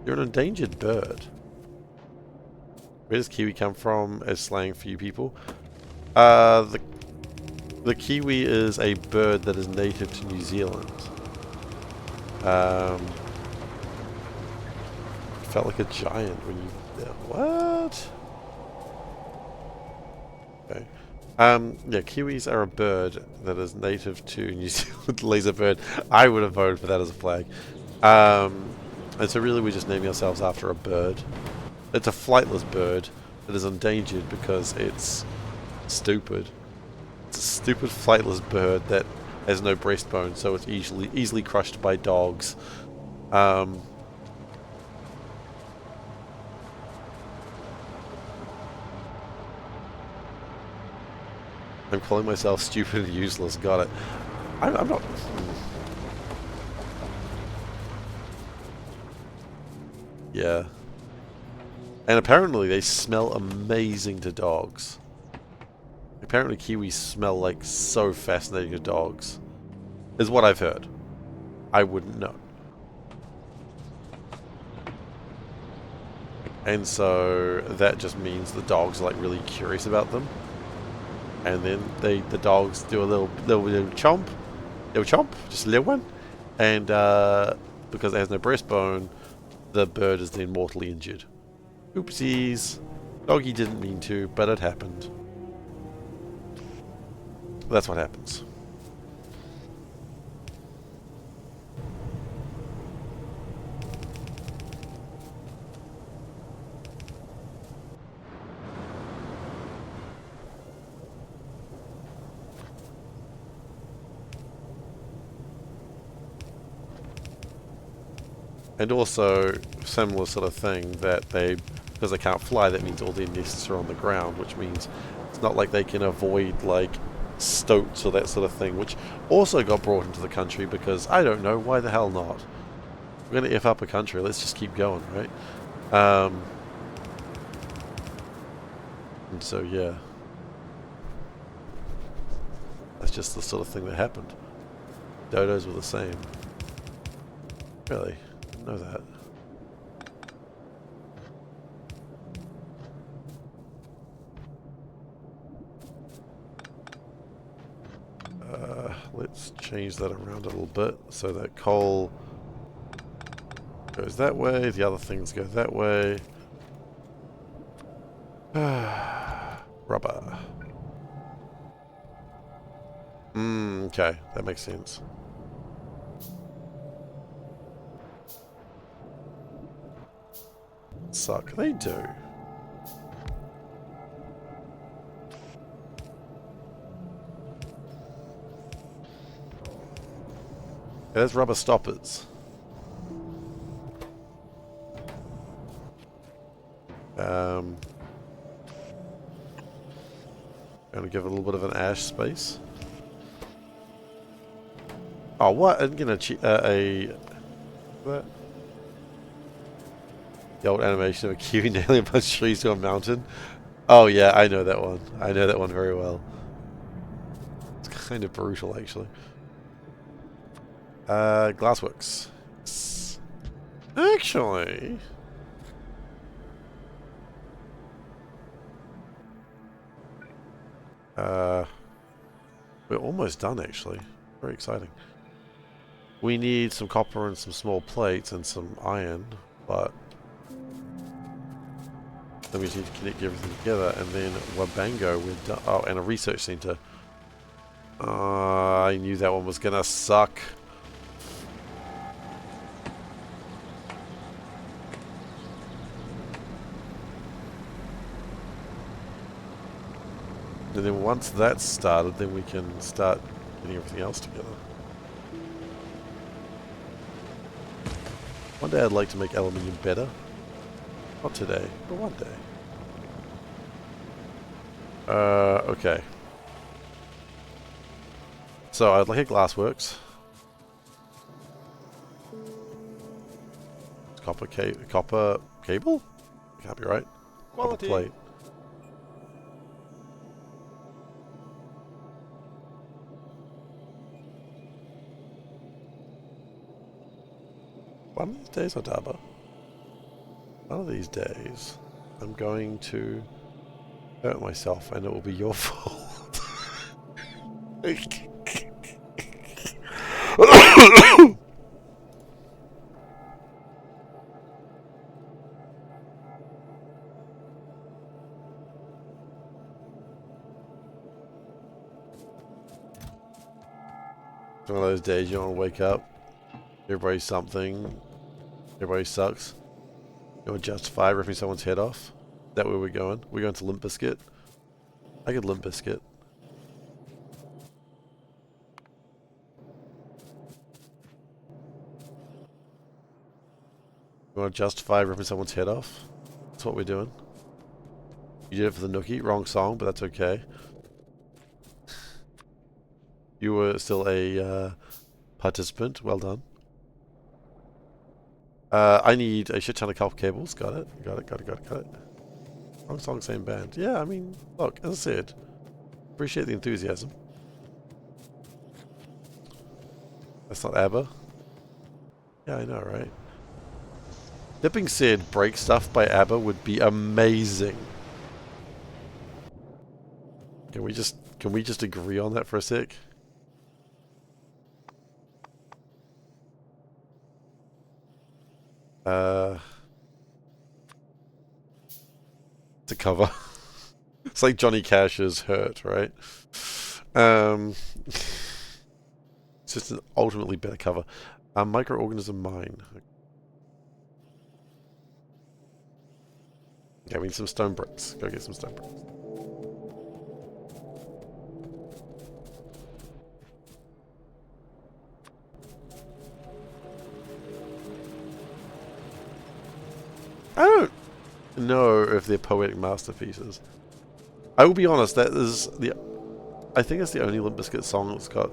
You're an endangered bird. Where does kiwi come from as slang for you people? The kiwi is a bird that is native to New Zealand. Felt like a giant when you... What? Okay. Yeah, kiwis are a bird that is native to New Zealand. Laser bird. I would have voted for that as a flag. And so really we're just naming ourselves after a bird. It's a flightless bird that is endangered because it's stupid. It's a stupid flightless bird that has no breastbone, so it's easily crushed by dogs. I'm calling myself stupid and useless. Got it. I'm not... Yeah. And apparently they smell amazing to dogs. Apparently kiwis smell like so fascinating to dogs. Is what I've heard. I wouldn't know. And so that just means the dogs are like really curious about them. And then the dogs do a little chomp. Little chomp, just a little one. And because it has no breastbone, the bird is then mortally injured. Oopsies. Doggy didn't mean to, but it happened. That's what happens. And also, similar sort of thing that because they can't fly, that means all their nests are on the ground, which means it's not like they can avoid like stoats or that sort of thing, which also got brought into the country because I don't know, why the hell not? We're gonna F up a country, let's just keep going, right? And so yeah, that's just the sort of thing that happened. Dodos were the same. Really? Didn't know that. Let's change that around a little bit so that coal goes that way, the other things go that way. Rubber. Okay, that makes sense. Suck, they do. There's rubber stoppers. Going to give it a little bit of an ash space. Oh, what? I'm gonna what? The old animation of a kiwi nailing a bunch of trees to a mountain. Oh yeah, I know that one. I know that one very well. It's kind of brutal, actually. Glassworks. Actually, we're almost done, actually. Very exciting. We need some copper and some small plates and some iron, but then we just need to connect everything together, and then Wabango, we're done. Oh, and a research center. I knew that one was gonna suck. And then once that's started, then we can start getting everything else together. One day I'd like to make aluminium better. Not today, but one day. Okay. So I'd like a glassworks. Copper cable? Can't be right. Quality. Copper plate. One of these days, Odaba. One of these days, I'm going to hurt myself, and it will be your fault. One of those days you want to wake up, everybody's something, everybody sucks. You want to justify ripping someone's head off? Is that where we're going? We're going to Limp Bizkit? I could Limp Bizkit. You want to justify ripping someone's head off? That's what we're doing. You did it for the Nookie. Wrong song, but that's okay. You were still a participant. Well done. I need a shit ton of copper cables. Got it. Got it. Wrong song, same band. Yeah, I mean, look, as I said, appreciate the enthusiasm. That's not ABBA. Yeah, I know, right? Dipping said break stuff by ABBA would be amazing. Can we just agree on that for a sec? To cover. It's like Johnny Cash's Hurt, right? It's just an ultimately better cover. Microorganism mine. Yeah, we need some stone bricks. Go get some stone bricks. know if they're poetic masterpieces. I will be honest, that is the... I think it's the only Limp Bizkit song that's got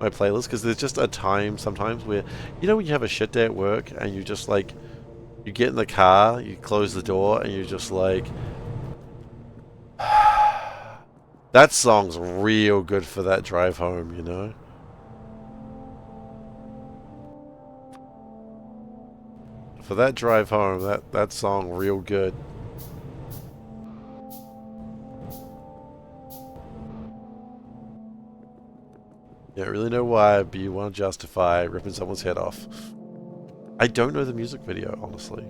my playlist, because there's just a time sometimes where, you know when you have a shit day at work and you just like, you get in the car, you close the door, and you're just like... That song's real good for that drive home, you know? For that drive home, that song real good. You don't really know why, but you want to justify ripping someone's head off. I don't know the music video, honestly.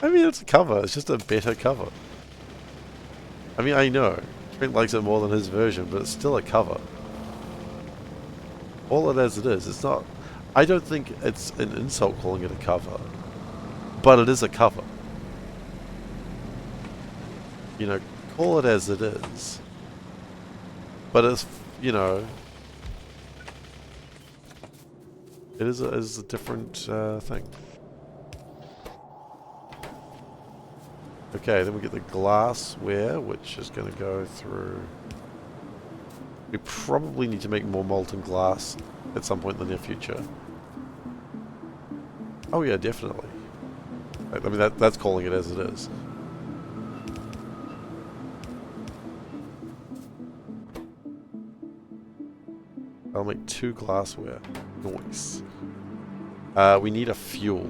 I mean, it's a cover. It's just a better cover. I mean, I know. Trent likes it more than his version, but it's still a cover. All it is, it's not... I don't think it's an insult calling it a cover. But it is a cover. You know, call it as it is. But it's, you know... It is a different thing. Okay, then we get the glassware, which is going to go through... We probably need to make more molten glass at some point in the near future. Oh yeah, definitely. I mean, that's calling it as it is. I'll make 2 glassware. Nice. We need a fuel.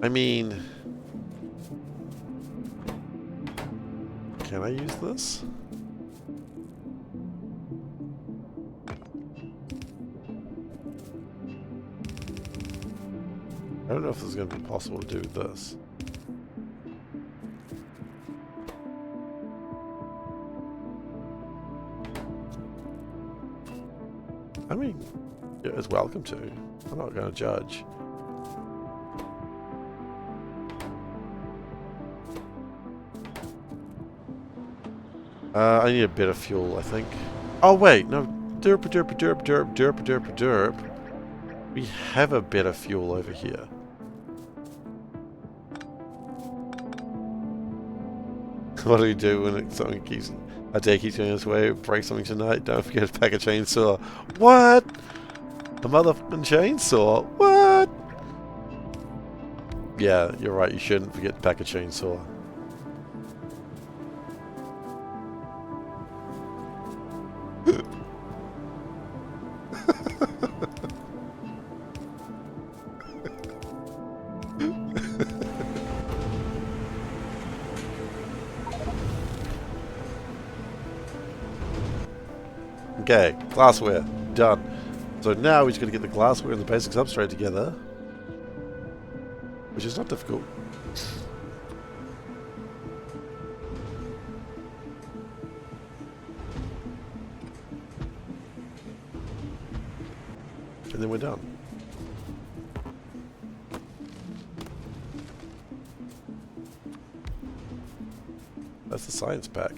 I mean... Can I use this? I don't know if it's going to be possible to do this. I mean, it's welcome to. I'm not going to judge. I need a bit of fuel, I think. Oh, wait, no. Derp, derp, derp, derp, derp, derp, derp. We have a bit of fuel over here. What do we do when something keeps... A day keeps going this way, break something tonight, don't forget to pack a chainsaw. What? A motherfucking chainsaw? What? Yeah, you're right, you shouldn't forget to pack a chainsaw. Okay, glassware, done. So now we're just going to get the glassware and the basic substrate together, which is not difficult. And then we're done. That's the science pack.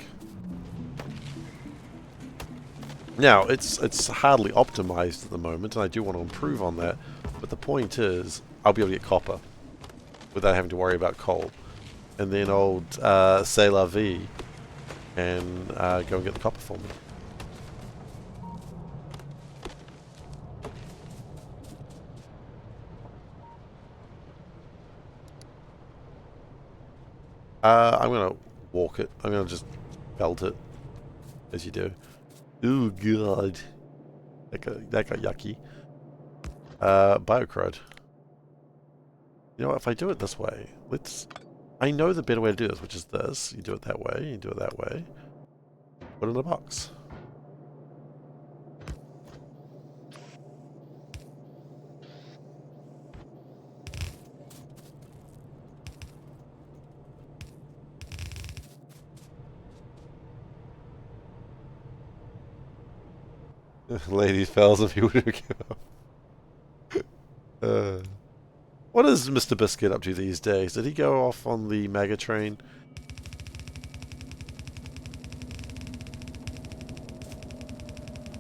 Now, it's hardly optimized at the moment, and I do want to improve on that, but the point is, I'll be able to get copper without having to worry about coal. And then old C'est La Vie and go and get the copper for me. I'm going to walk it. I'm going to just belt it, as you do. Oh god. That got yucky. Biocrud. You know what, if I do it this way, I know the better way to do this, which is this. You do it that way, you do it that way. Put it in a box. Ladies, fellas, if you would give up. What is Mr. Biscuit up to these days? Did he go off on the mega train?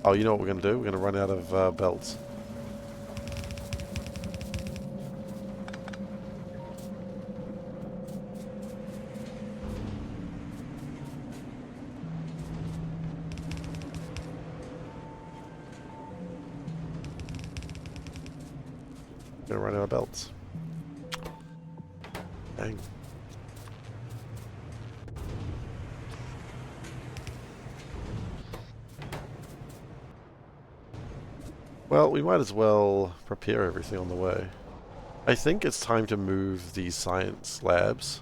Oh, you know what we're going to do? We're going to run out of belts. Gonna run out of belts. Dang. Well, we might as well prepare everything on the way. I think it's time to move these science labs.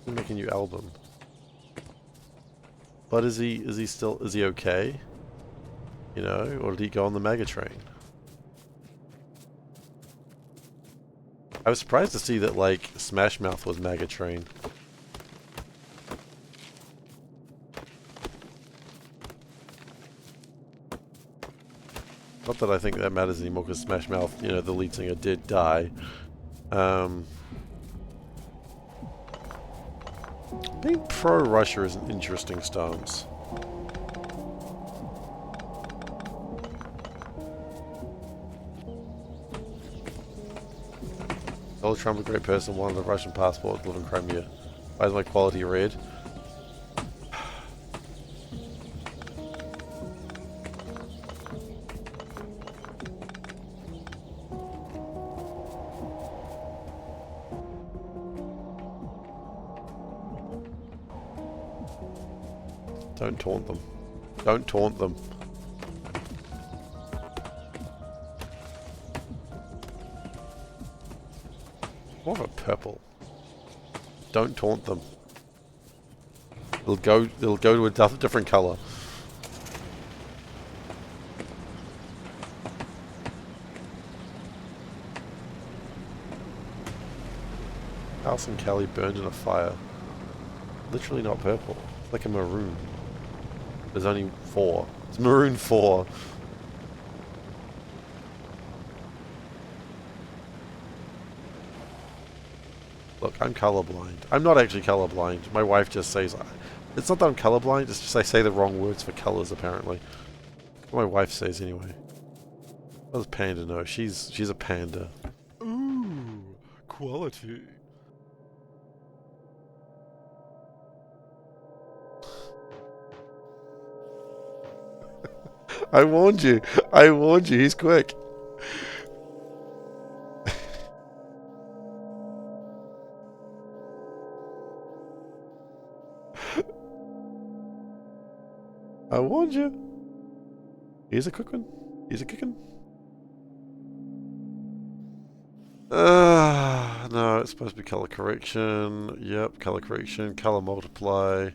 Make a new album. But is he okay? You know, or did he go on the mega train? I was surprised to see that, like, Smash Mouth was mega train. Not that I think that matters anymore, because Smash Mouth, you know, the lead singer did die. Being pro-Russia is an interesting stance. Donald Trump, a great person, wanted a Russian passport, live in Crimea. Why is my quality red? Don't taunt them. Don't taunt them. More of a purple. Don't taunt them. It'll go to a different colour. House and Kelly burned in a fire. Literally not purple. It's like a maroon. There's only 4. It's maroon 4. Look, I'm colorblind. I'm not actually colorblind. My wife just says... It's not that I'm colorblind, it's just I say the wrong words for colors, apparently. What my wife says, anyway. What does Panda know? She's a panda. Ooh, quality. I warned you. I warned you. He's quick. I warned you. He's a quick one. He's a kicking. No, it's supposed to be color correction. Yep, color correction. Color multiply.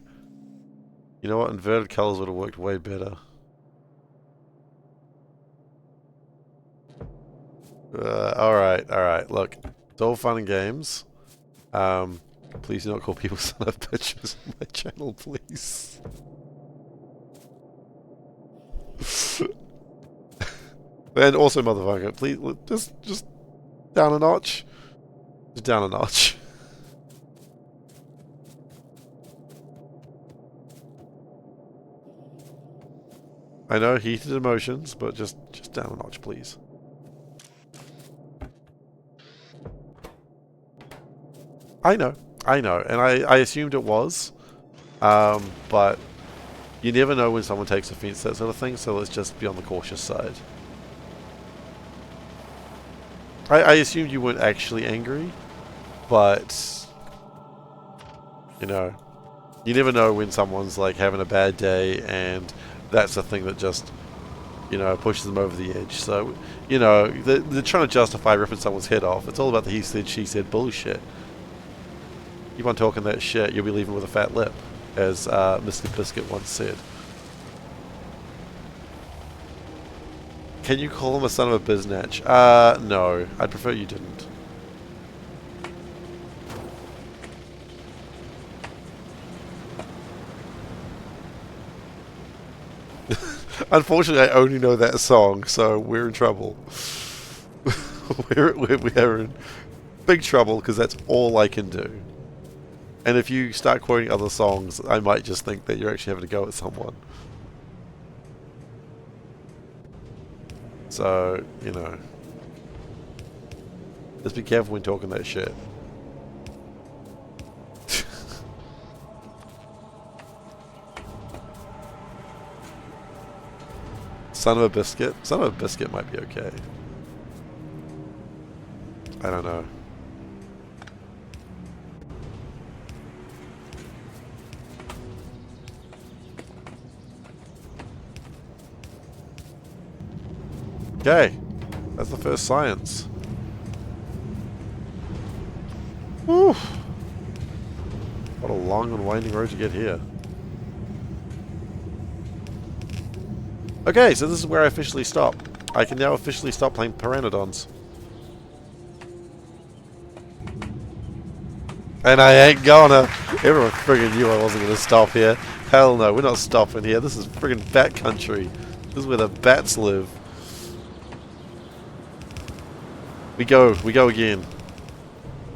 You know what? Inverted colors would have worked way better. Alright. Look, it's all fun and games. Please do not call people son of bitches on my channel, please. And also, motherfucker, please, just down a notch. Just down a notch. I know, heated emotions, but just down a notch, please. I know, and I assumed it was, but you never know when someone takes offense to that sort of thing, so let's just be on the cautious side. I assumed you weren't actually angry, but, you know, you never know when someone's, like, having a bad day, and that's the thing that just, you know, pushes them over the edge. So, you know, they're trying to justify ripping someone's head off. It's all about the he said, she said bullshit. Keep on talking that shit, you'll be leaving with a fat lip, as Mr. Biscuit once said. Can you call him a son of a biznatch? No. I'd prefer you didn't. Unfortunately, I only know that song, so we're in trouble. we're in big trouble because that's all I can do. And if you start quoting other songs, I might just think that you're actually having to go at someone. So, you know, just be careful when talking that shit. Son of a biscuit? Son of a biscuit might be okay. I don't know. Okay, that's the first science. Whew. What a long and winding road to get here. Okay, so this is where I officially stop. I can now officially stop playing Pteranodons. And I ain't gonna. Everyone friggin' knew I wasn't gonna stop here. Hell no, we're not stopping here. This is friggin' bat country. This is where the bats live. We go again.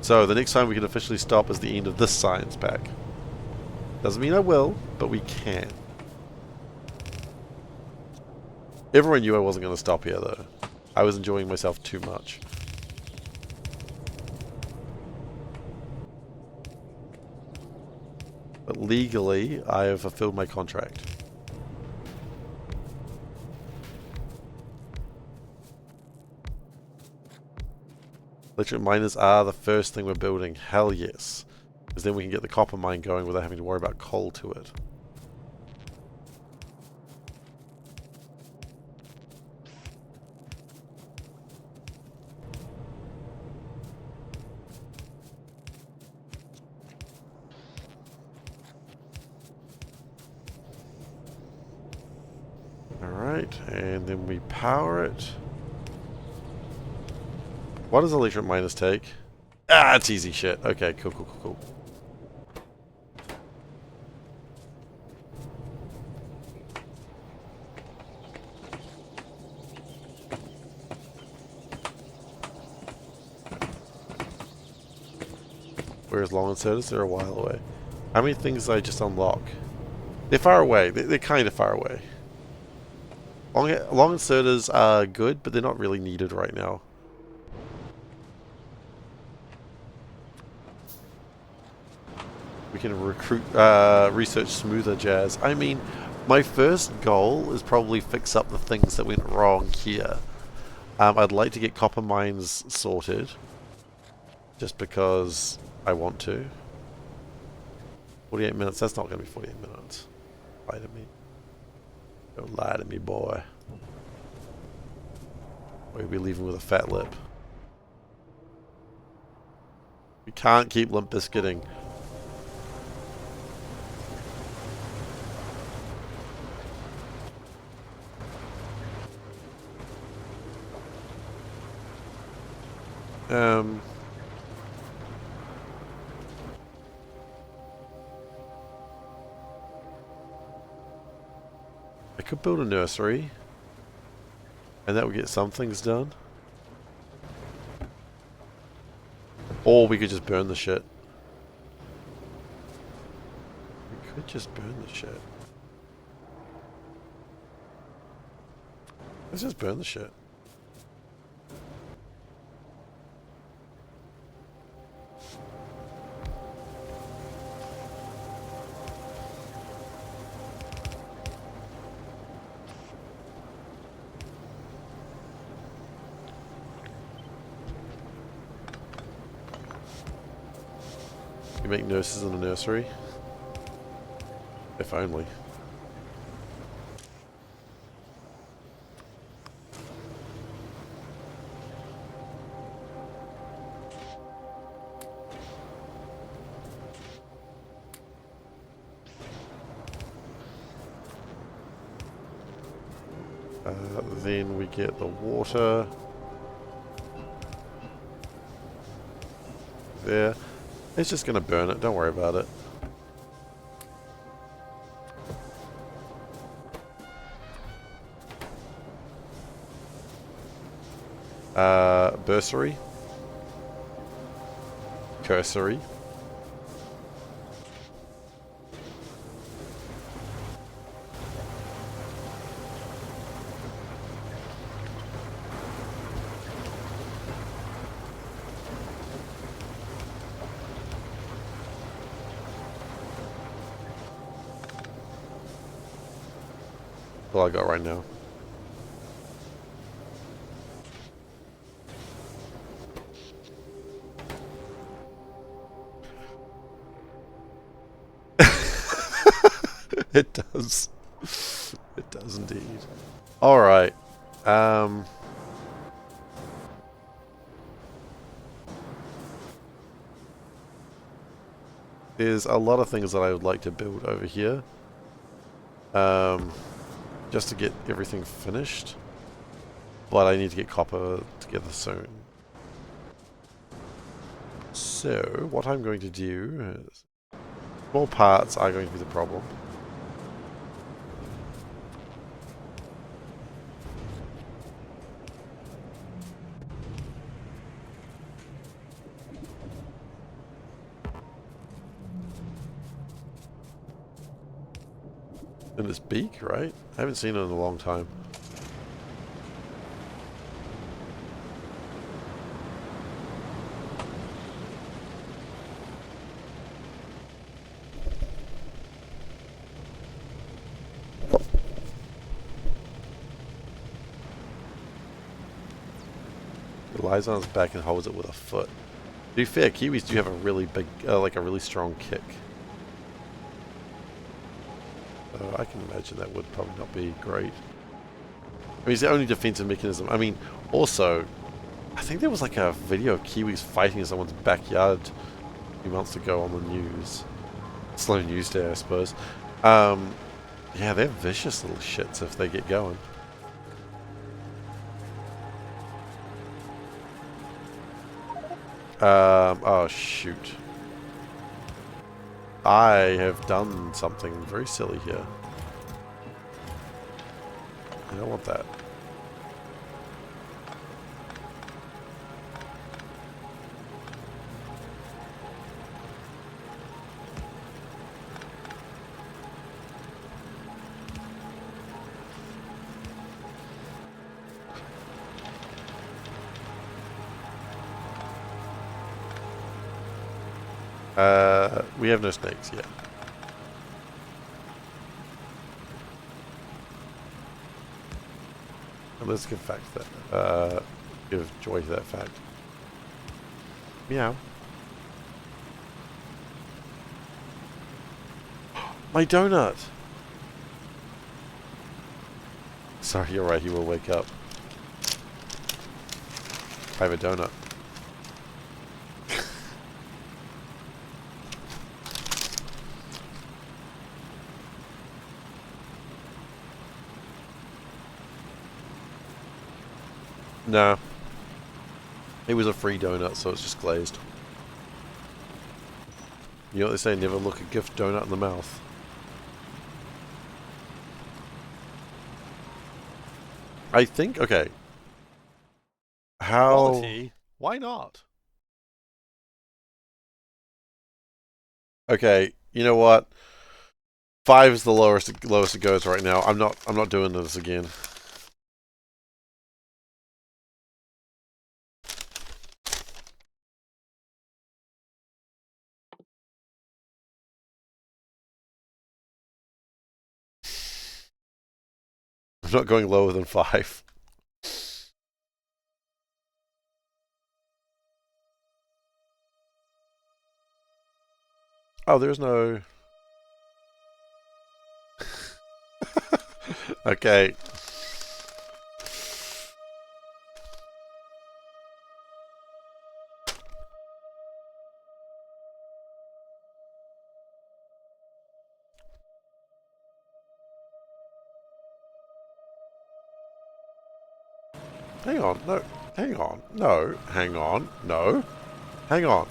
So the next time we can officially stop is the end of this science pack. Doesn't mean I will, but we can. Everyone knew I wasn't going to stop here though. I was enjoying myself too much. But legally, I have fulfilled my contract. Electric miners are the first thing we're building. Hell yes. Because then we can get the copper mine going without having to worry about coal to it. Alright, and then we power it. What does electric miners take? Ah, it's easy shit. Okay, cool. Whereas long inserters, they're a while away. How many things did I just unlock? They're far away. They're kind of far away. Long inserters are good, but they're not really needed right now. We can research smoother jazz. I mean, my first goal is probably fix up the things that went wrong here. I'd like to get copper mines sorted, just because I want to. 48 minutes, that's not going to be 48 minutes. Lie to me. Don't lie to me, boy. Or you'll be leaving with a fat lip. We can't keep Limp Bizkitting. I could build a nursery, and that would get some things done. Or we could just burn the shit. We could just burn the shit. Let's just burn the shit. You make nurses in the nursery? If only. Then we get the water there. It's just going to burn it, don't worry about it. Bursary. Cursory. All I got right now. It does. It does indeed. Alright. There's a lot of things that I would like to build over here. Just to get everything finished. But I need to get copper together soon. So, what I'm going to do is... Small parts are going to be the problem. And its beak, right? I haven't seen it in a long time. It lies on its back and holds it with a foot. To be fair, kiwis do have a really big, like a really strong kick. So I can imagine that would probably not be great. I mean, it's the only defensive mechanism. I mean, also, I think there was like a video of kiwis fighting in someone's backyard a few months ago on the news. Slow news day, I suppose. Yeah, they're vicious little shits if they get going. Oh shoot. I have done something very silly here. I don't want that. We have no snakes yet. And let's give fact that. Give joy to that fact. Meow. My donut! Sorry, you're right, he will wake up. I have a donut. No. It was a free donut, so it's just glazed. You know what they say, never look a gift donut in the mouth. I think, okay. How... Quality? Why not? Okay, you know what? 5 is the lowest it goes right now. I'm not doing this again. I'm not going lower than 5. Oh, there's no... Okay. Hang on, no. Hang on, no. Hang on, no. Hang on.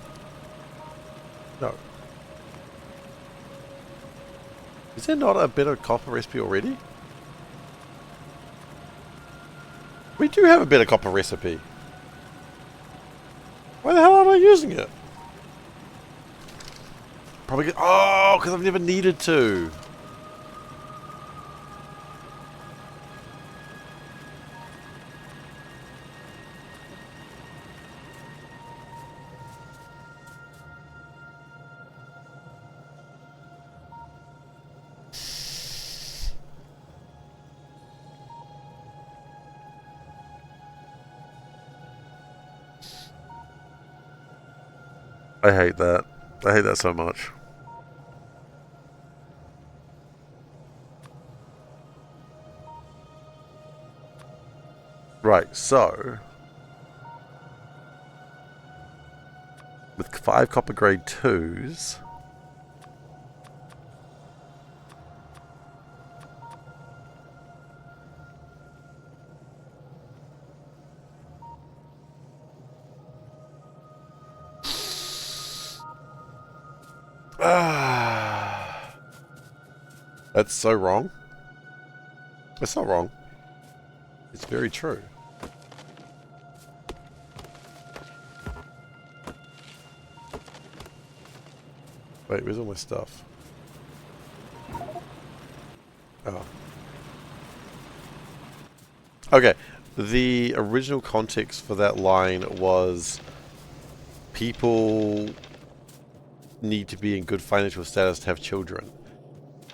No. Is there not a better copper recipe already? We do have a better copper recipe. Why the hell am I using it? Probably oh, because I've never needed to. I hate that. I hate that so much. Right, so with 5 copper grade 2s, that's so wrong. It's not wrong. It's very true. Wait, where's all my stuff? Oh. Okay. The original context for that line was people need to be in good financial status to have children.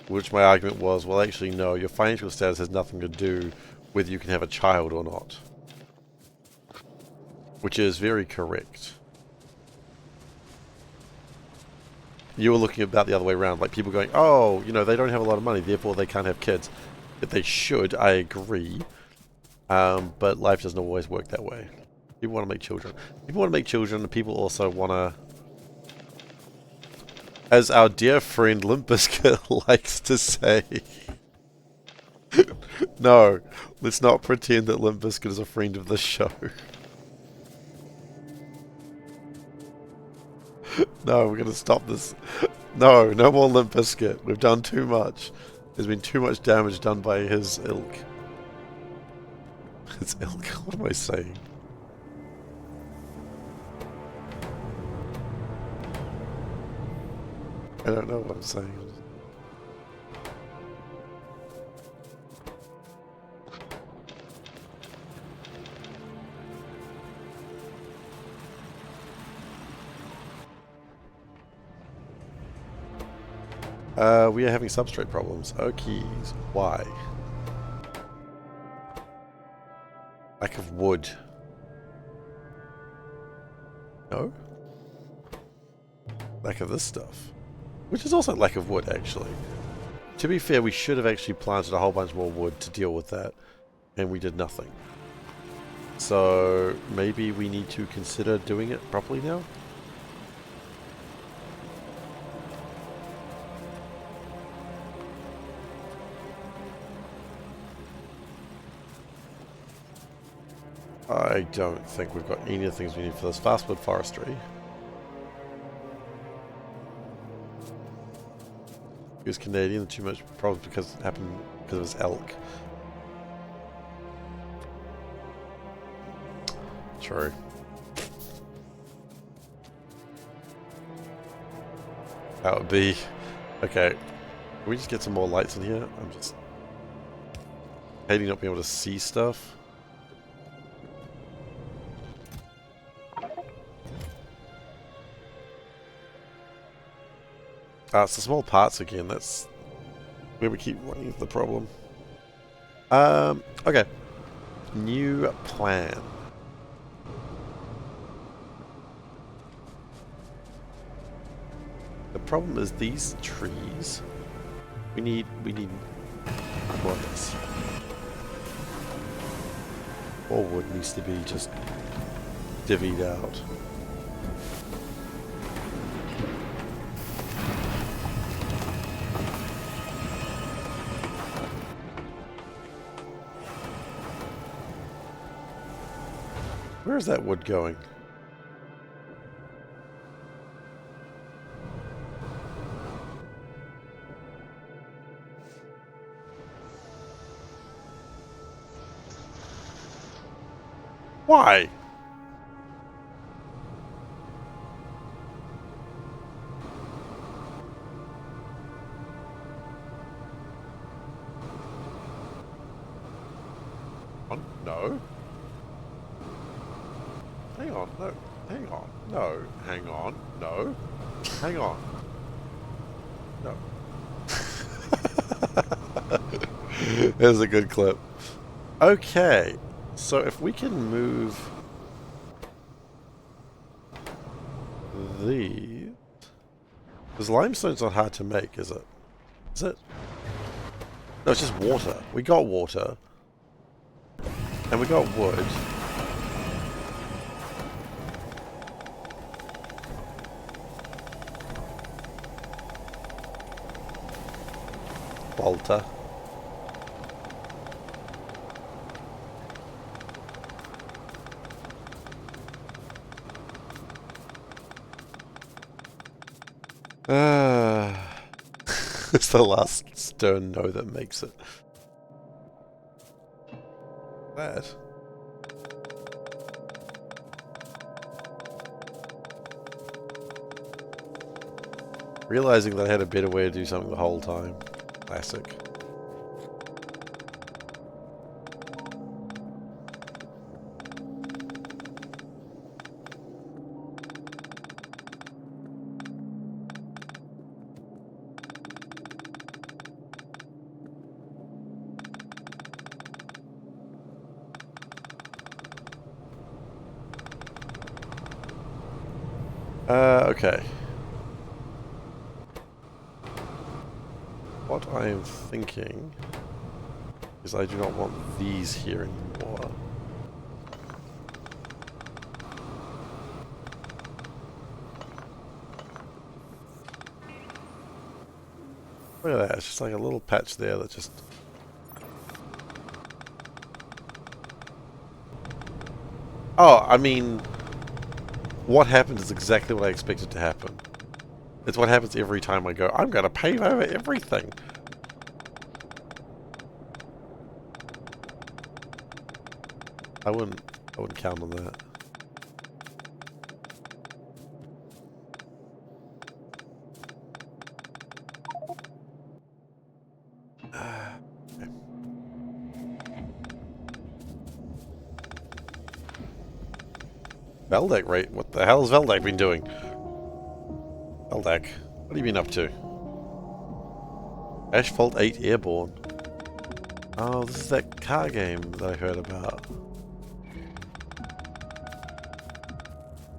Which my argument was, well, actually, no, your financial status has nothing to do whether you can have a child or not. Which is very correct. You were looking about the other way around, like people going, oh, you know, they don't have a lot of money, therefore they can't have kids. But they should, I agree. But life doesn't always work that way. People want to make children. People want to make children, and people also want to... As our dear friend Limp Bizkit likes to say... No, let's not pretend that Limp Bizkit is a friend of the show. No, we're going to stop this. No, no more Limp Bizkit. We've done too much. There's been too much damage done by his ilk. His ilk? What am I saying? I don't know what I'm saying. We are having substrate problems. Oh, keys. Why? Lack of wood. No? Lack of this stuff. Which is also lack of wood, actually. To be fair, we should have actually planted a whole bunch more wood to deal with that. And we did nothing. So, maybe we need to consider doing it properly now? I don't think we've got any of the things we need for this fastwood forestry. He was Canadian, too much problems because it happened because of his elk. True. That would be... Okay. Can we just get some more lights in here? I'm just hating not being able to see stuff. It's the small parts again, that's where we keep running into the problem. Okay. New plan. The problem is these trees. We need more of this. More wood needs to be just divvied out. Where is that wood going? Why? No. Hang on. No. Hang on. No. Hang on. No. Hang on. No. There's a good clip. Okay. So if we can move these... Because limestone's not hard to make, is it? Is it? No, it's just water. We got water. And we got wood. Walter. It's the last stern no that makes it. Bad. Realizing that I had a better way to do something the whole time. Classic. Okay. What I am thinking is I do not want these here anymore. Look at that, it's just like a little patch there that just... Oh, I mean... What happened is exactly what I expected to happen. It's what happens every time I go, I'm going to pave over everything. I wouldn't count on that. Okay. Veldak, right? What the hell has Veldak been doing? Veldak, what have you been up to? Asphalt 8 Airborne. Oh, this is that car game that I heard about.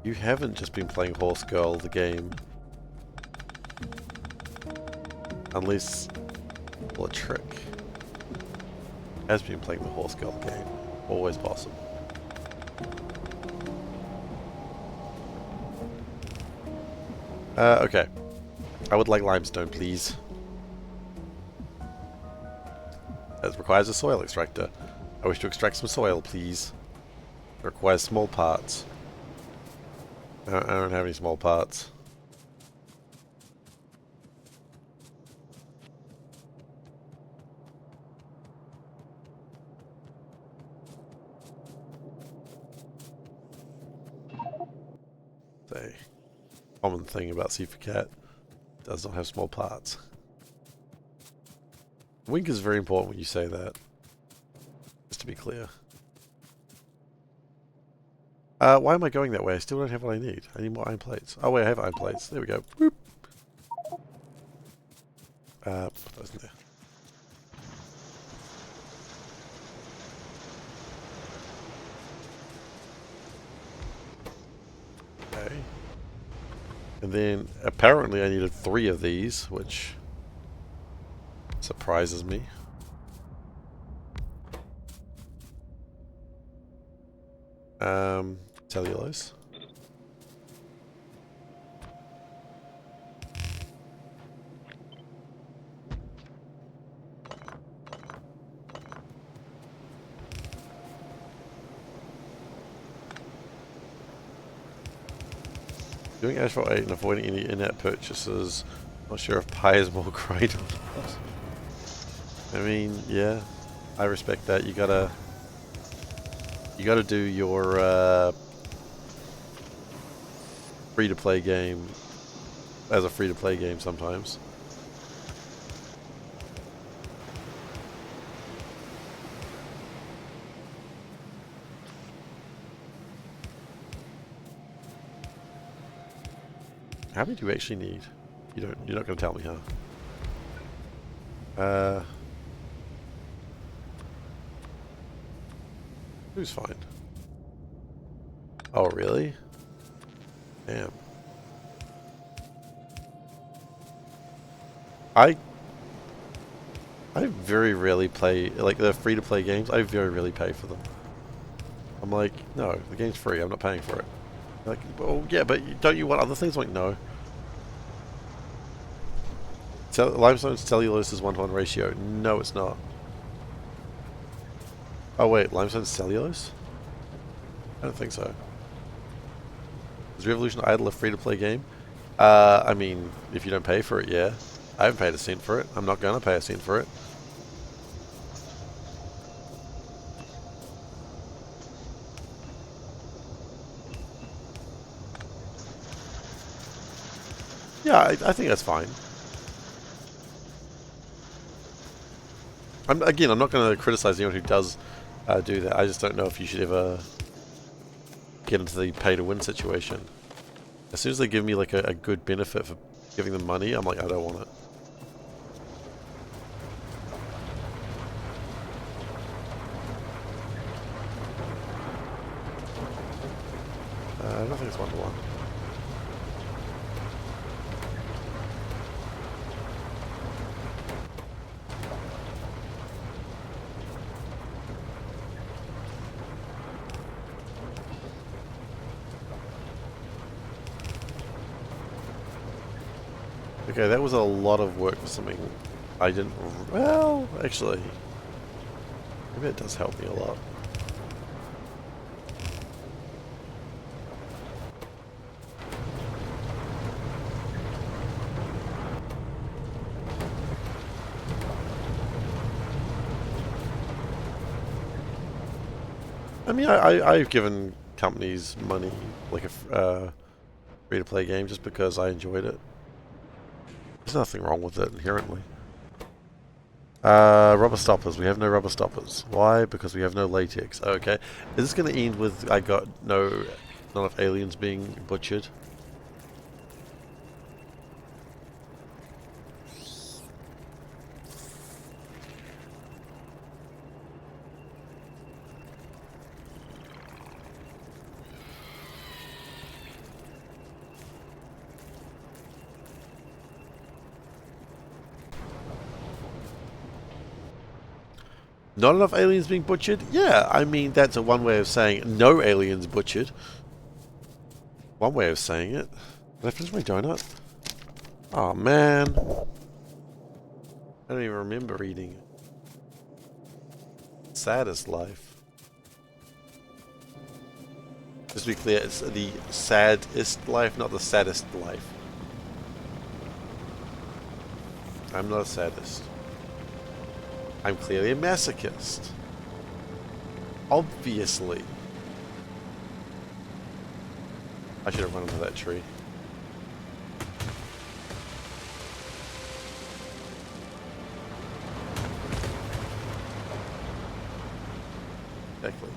You haven't just been playing Horse Girl, the game. Unless... well, a trick. Has been playing the Horse Girl game. Always possible. Okay. I would like limestone, please. That requires a soil extractor. I wish to extract some soil, please. It requires small parts. I don't have any small parts. The common thing about SeiferKatt does not have small parts. Wink is very important when you say that. Just to be clear. Why am I going that way? I still don't have what I need. I need more iron plates. Oh wait, I have iron plates. There we go. Boop. Put those in there. Okay. And then apparently I needed 3 of these, which surprises me. Cellulose. Doing Asphalt 8 and avoiding any in-app purchases. Not sure if Pi is more great or not. I mean, yeah, I respect that. You gotta do your free-to-play game as a free-to-play game sometimes. How many do you actually need? You're not going to tell me, huh? Who's fine? Oh, really? Damn. I very rarely play, like, the free-to-play games, I very rarely pay for them. I'm like, no, the game's free, I'm not paying for it. Like, well, yeah, but don't you want other things? I'm like, no. Limestone cellulose is 1-to-1 ratio. No, it's not. Oh, wait, limestone cellulose? I don't think so. Is Revolution Idle a free-to-play game? I mean, if you don't pay for it, yeah. I haven't paid a cent for it. I'm not going to pay a cent for it. Yeah, I think that's fine. I'm not going to criticize anyone who does do that. I just don't know if you should ever get into the pay-to-win situation. As soon as they give me like a good benefit for giving them money, I'm like, I don't want it. I don't think it's 1-to-1. Okay, that was a lot of work for something I didn't... Well, actually... Maybe it does help me a lot. I mean, I've given companies money, like a free-to-play game, just because I enjoyed it. There's nothing wrong with it inherently. Rubber stoppers. We have no rubber stoppers. Why? Because we have no latex. Okay. Is this going to end with I got not enough aliens being butchered? Not enough aliens being butchered? Yeah, I mean, that's a one way of saying no aliens butchered. One way of saying it. Did I finish my donut? Oh, man. I don't even remember eating it. Saddest life. Just to be clear, it's the saddest life, not the saddest life. I'm not a sadist. I'm clearly a masochist. Obviously. I should have run into that tree. Exactly.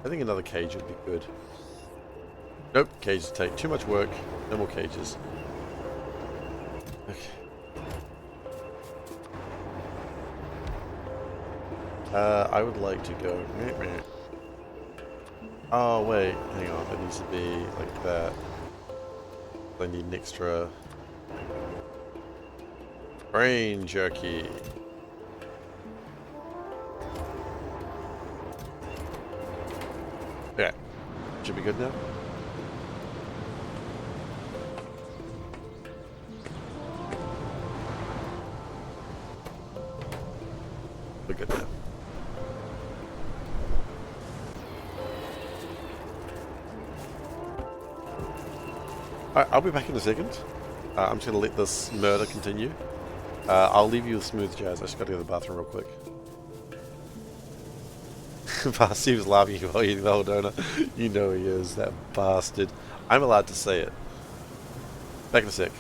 I think another cage would be good. Nope, cages take too much work. No more cages. Okay. I would like to go... Oh, wait. Hang on. It needs to be like that. I need an extra... brain jerky. Yeah. Should be good now? We're good now. Alright, I'll be back in a second. I'm just going to let this murder continue. I'll leave you with smooth jazz. I just got to go to the bathroom real quick. He was laughing while eating the whole donut. You know he is, that bastard. I'm allowed to say it. Back in a sec.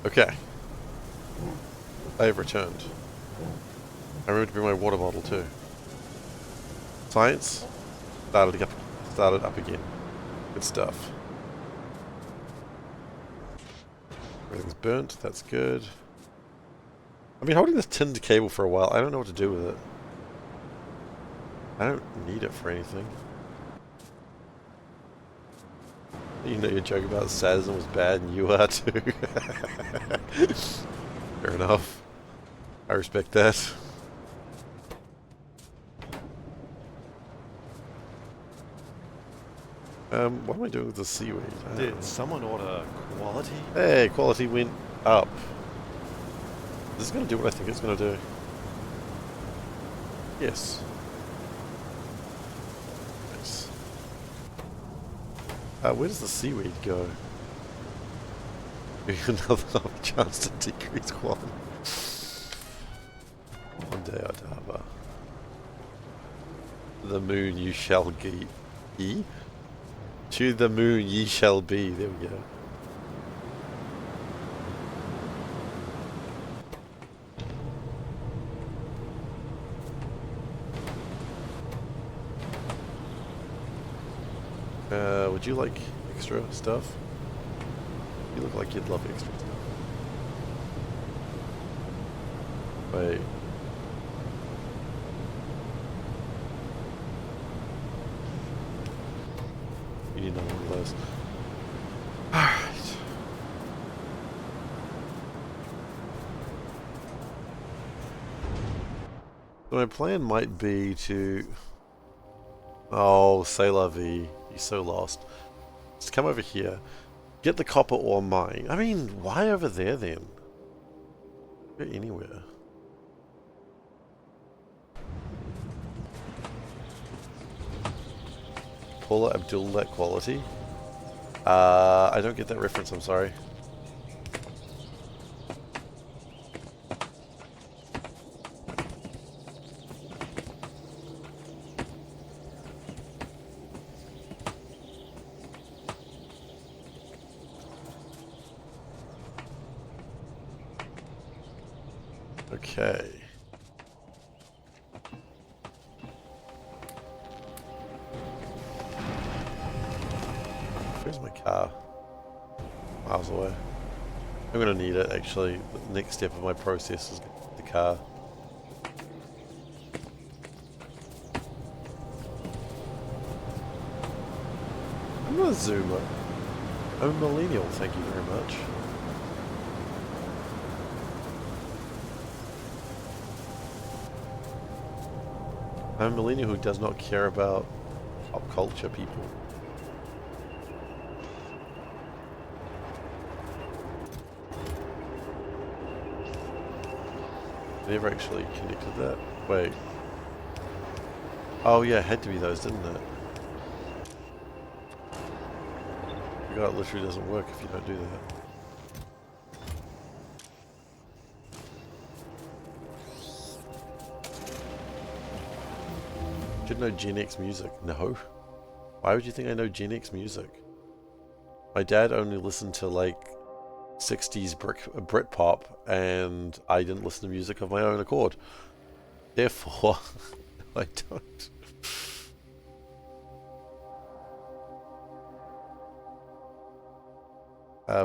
Okay. I have returned. I remember to bring my water bottle too. Science? Started up again. Good stuff. Everything's burnt, that's good. I've been holding this tinned cable for a while. I don't know what to do with it. I don't need it for anything. You know your joke about sadism was bad and you are too. Fair enough. I respect that. What am I doing with the seaweed? Did someone order quality? Hey, quality went up. This is going to do what I think it's going to do. Yes. Nice. Where does the seaweed go? Another chance to decrease quality. One day I'd have the moon you shall be. To the moon ye shall be. There we go. Would you like extra stuff? You look like you'd love extra stuff. Wait. You need another one of those. Alright. So my plan might be to... Oh, c'est la vie. He's so lost. Just come over here. Get the copper ore mine. I mean, why over there then? Go anywhere. Paula Abdul, that quality. I don't get that reference, I'm sorry. Okay. Where's my car? Miles away. I'm gonna need it actually. The next step of my process is the car. I'm not a zoomer. I'm a millennial, thank you very much. I'm a millennial who does not care about pop culture people. I never actually connected that. Wait. Oh yeah, it had to be those, didn't it? I forgot it literally doesn't work if you don't do that. Should know Gen X music. No. Why would you think I know Gen X music? My dad only listened to like 60s Britpop, and I didn't listen to music of my own accord. Therefore, I don't.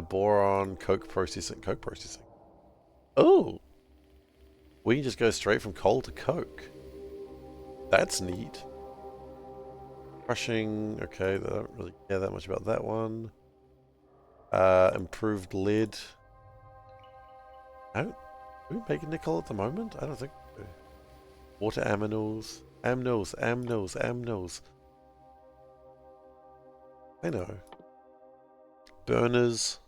Boron, coke processing. Oh! We can just go straight from coal to coke. That's neat. Crushing, okay, I don't really care that much about that one. Improved lead. Are we making nickel at the moment? I don't think so. Water aminals. Amnils. I know. Burners.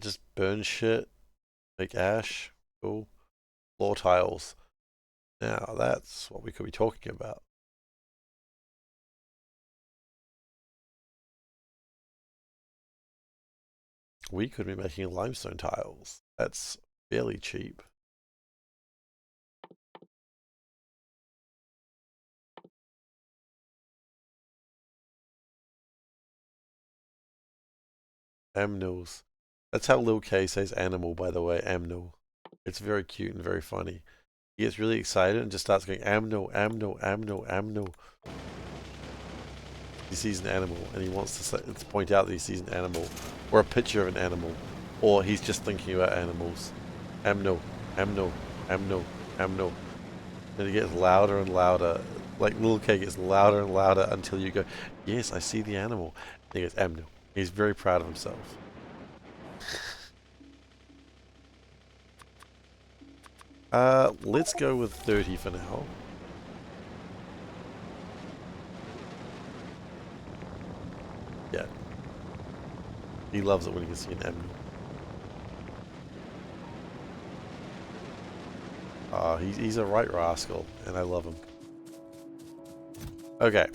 Just burn shit. Make ash. Cool. Floor tiles. Now that's what we could be talking about. We could be making limestone tiles. That's fairly cheap. Amnils. That's how Lil K says animal, by the way. Amnil. It's very cute and very funny. He gets really excited and just starts going amno. He sees an animal and he wants to point out that he sees an animal or a picture of an animal, or he's just thinking about animals. Amno. And it gets louder and louder. Like Lil K gets louder and louder until you go, yes, I see the animal. And he goes, Amno. He's very proud of himself. Let's go with 30 for now. Yeah. He loves it when he can see an animal. He's a right rascal, and I love him. Okay.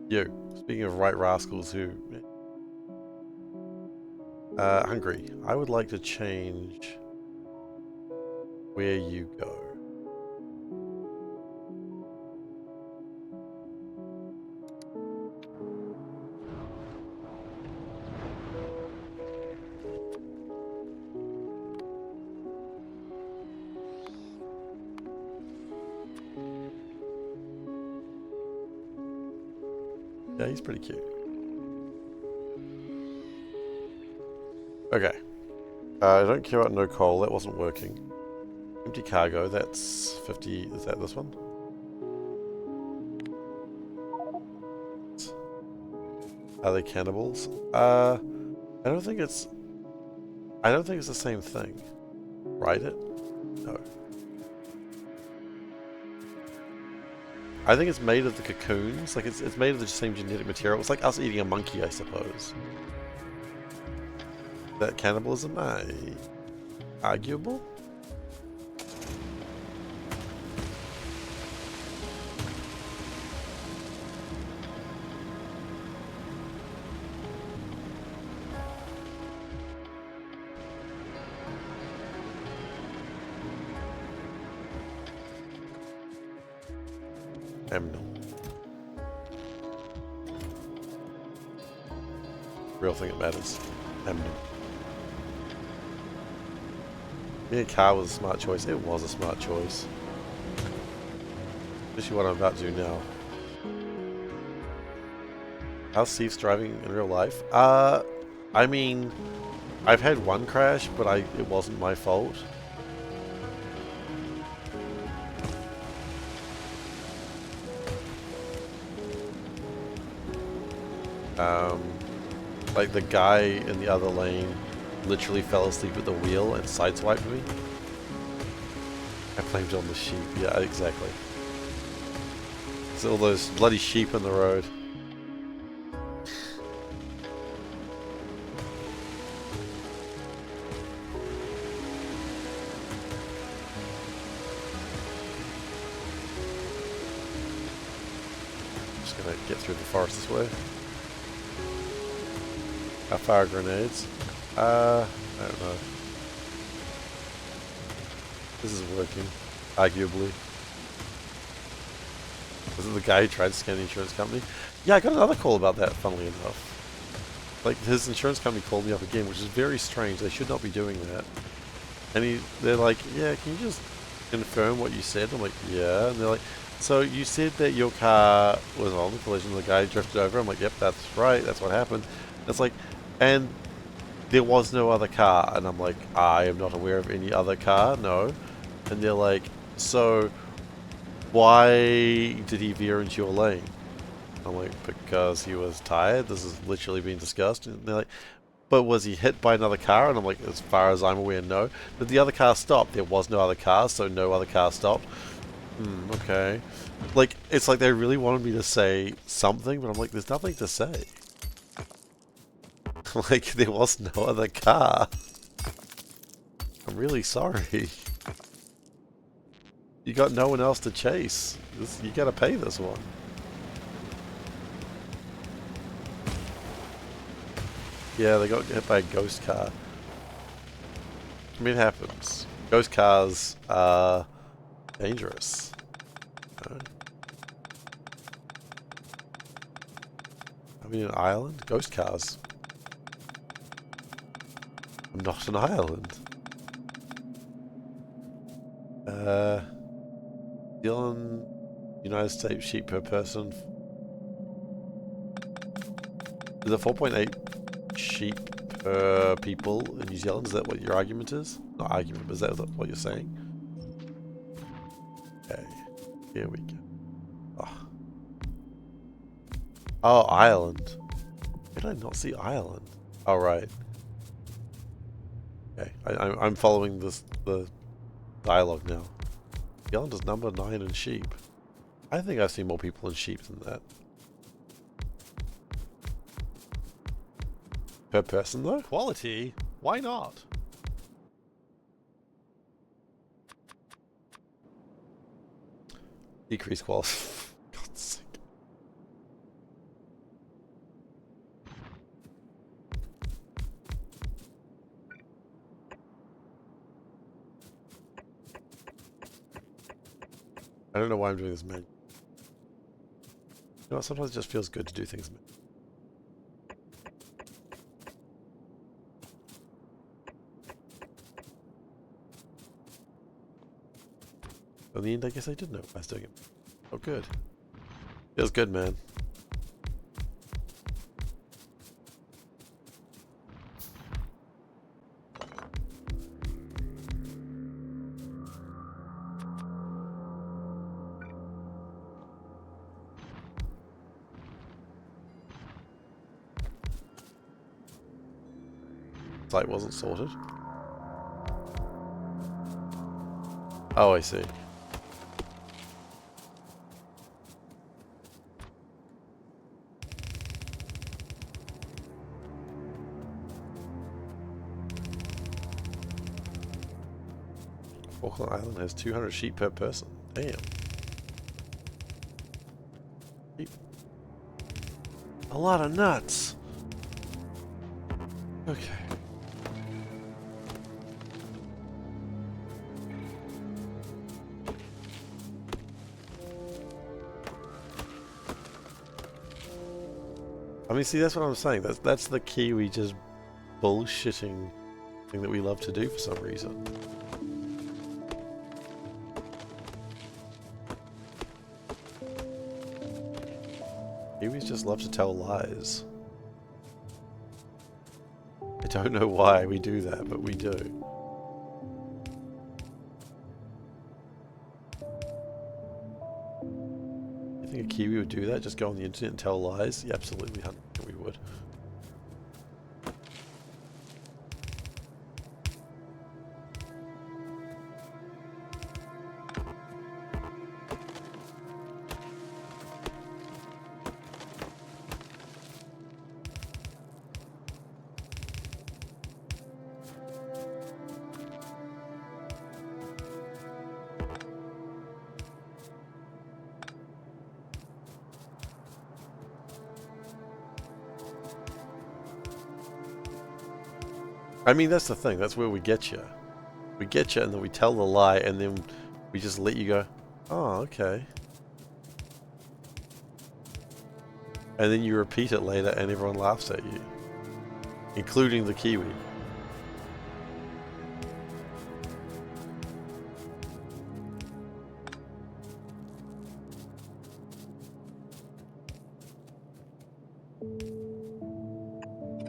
You. Speaking of right rascals who... Hungry. I would like to change where you go. Yeah, he's pretty cute. Okay. I don't care about no coal, that wasn't working. Empty cargo, that's 50, is that this one? Are they cannibals? I don't think it's the same thing. Right it? No. I think it's made of the cocoons, like it's made of the same genetic material. It's like us eating a monkey, I suppose. That cannibalism? Arguable? No. Real thing that matters. No. Yeah, car was a smart choice. It was a smart choice. Especially what I'm about to do now. How's Steve's driving in real life? I mean, I've had one crash, but it wasn't my fault. Like the guy in the other lane literally fell asleep at the wheel and sideswiped me. I blamed it on the sheep. Yeah, exactly. It's all those bloody sheep in the road. Just gonna get through the forest this way. How far are grenades? I don't know. This is working, arguably. Was it the guy who tried to scam the insurance company? Yeah, I got another call about that, funnily enough. Like, his insurance company called me up again, which is very strange. They should not be doing that. And they're like, yeah, can you just confirm what you said? I'm like, yeah. And they're like, so you said that your car was on the collision, the guy drifted over. I'm like, yep, that's right, that's what happened. It's like, and there was no other car. And I'm like, I am not aware of any other car, no. And they're like, so why did he veer into your lane? I'm like, because he was tired. This has literally been discussed. And they're like, but was he hit by another car? And I'm like, as far as I'm aware, no. Did the other car stop? There was no other car, so no other car stopped. Okay. Like, it's like they really wanted me to say something, but I'm like, there's nothing to say. Like, there was no other car. I'm really sorry. You got no one else to chase. You gotta pay this one. Yeah, they got hit by a ghost car. I mean, it happens. Ghost cars are dangerous. I mean, an island? Ghost cars. I'm not an island. Zealand, United States sheep per person. Is it 4.8 sheep per people in New Zealand? Is that what your argument is? Not argument, but is that what you're saying? Okay, here we go. Oh, Ireland. Did I not see Ireland? Oh, right. Okay, I'm following the dialogue now. New Zealand is number 9 in sheep. I think I've seen more people in sheep than that. Per person, though? Quality? Why not? Decrease quality. God's sake. I don't know why I'm doing this, man. You know what? Sometimes it just feels good to do things, man. In the end, I guess I did know I was doing it. Oh, good. Feels good, man. Site wasn't sorted. Oh, I see. Auckland Island has 200 sheep per person. Damn. Sheep. A lot of nuts. Okay. I mean, see, that's what I'm saying. That's the Kiwi just bullshitting thing that we love to do for some reason. Kiwis just love to tell lies. I don't know why we do that, but we do. You think a Kiwi would do that? Just go on the internet and tell lies? Yeah, absolutely, 100% we would. I mean, that's the thing. That's where we get you. We get you, and then we tell the lie, and then we just let you go, oh, okay. And then you repeat it later, and everyone laughs at you. Including the Kiwi.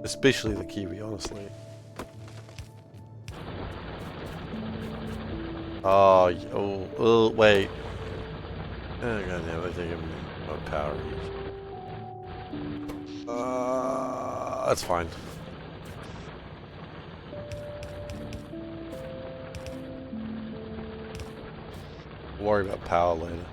Especially the Kiwi, honestly. Oh, wait. Oh, goddamn, I think I'm on power reach. That's fine. We'll worry about power later.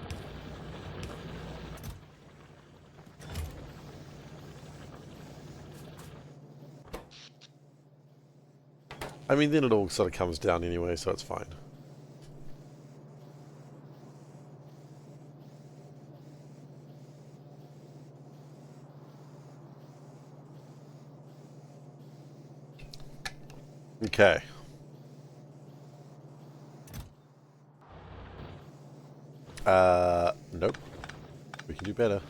I mean, then it all sort of comes down anyway, so it's fine. Okay. Nope. We can do better.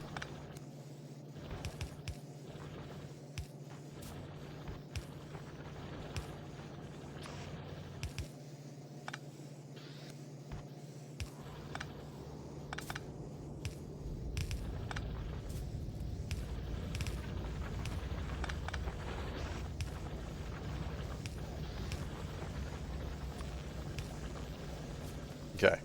Okay.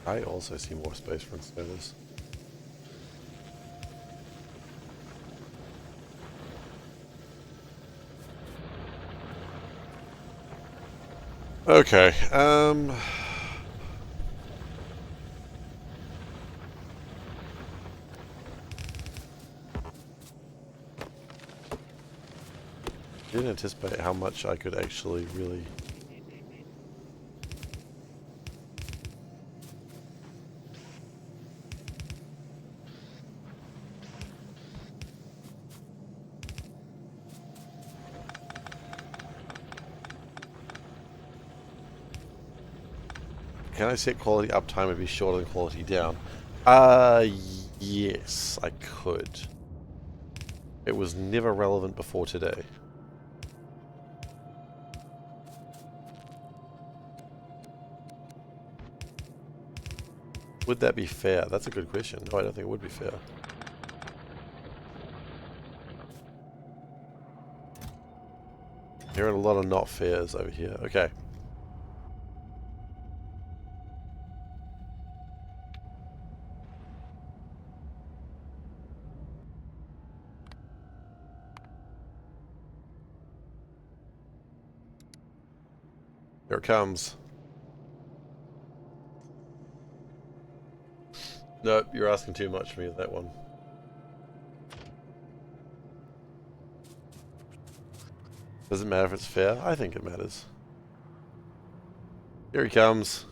I also see more space for inserters. Okay, didn't anticipate how much I could actually really... Can I set quality uptime and be shorter than quality down? Yes, I could. It was never relevant before today. Would that be fair? That's a good question. No, I don't think it would be fair. Hearing a lot of not fairs over here. Okay. Here it comes. Nope, you're asking too much for me with that one. Does it matter if it's fair? I think it matters. Here he comes.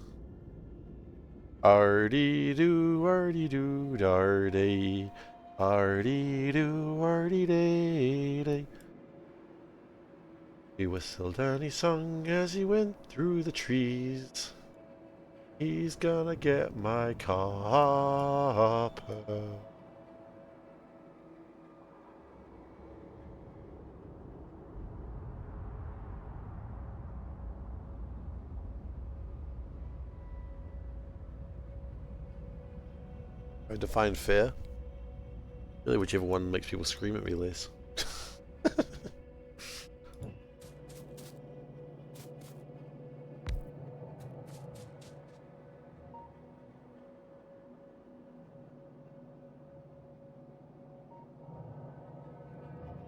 Ardy-doo, ardy-doo, dardy. Ardy-doo, ardy-day-day. He whistled and he sung as he went through the trees. He's gonna get my copper. I define fair. Really, whichever one makes people scream at me less.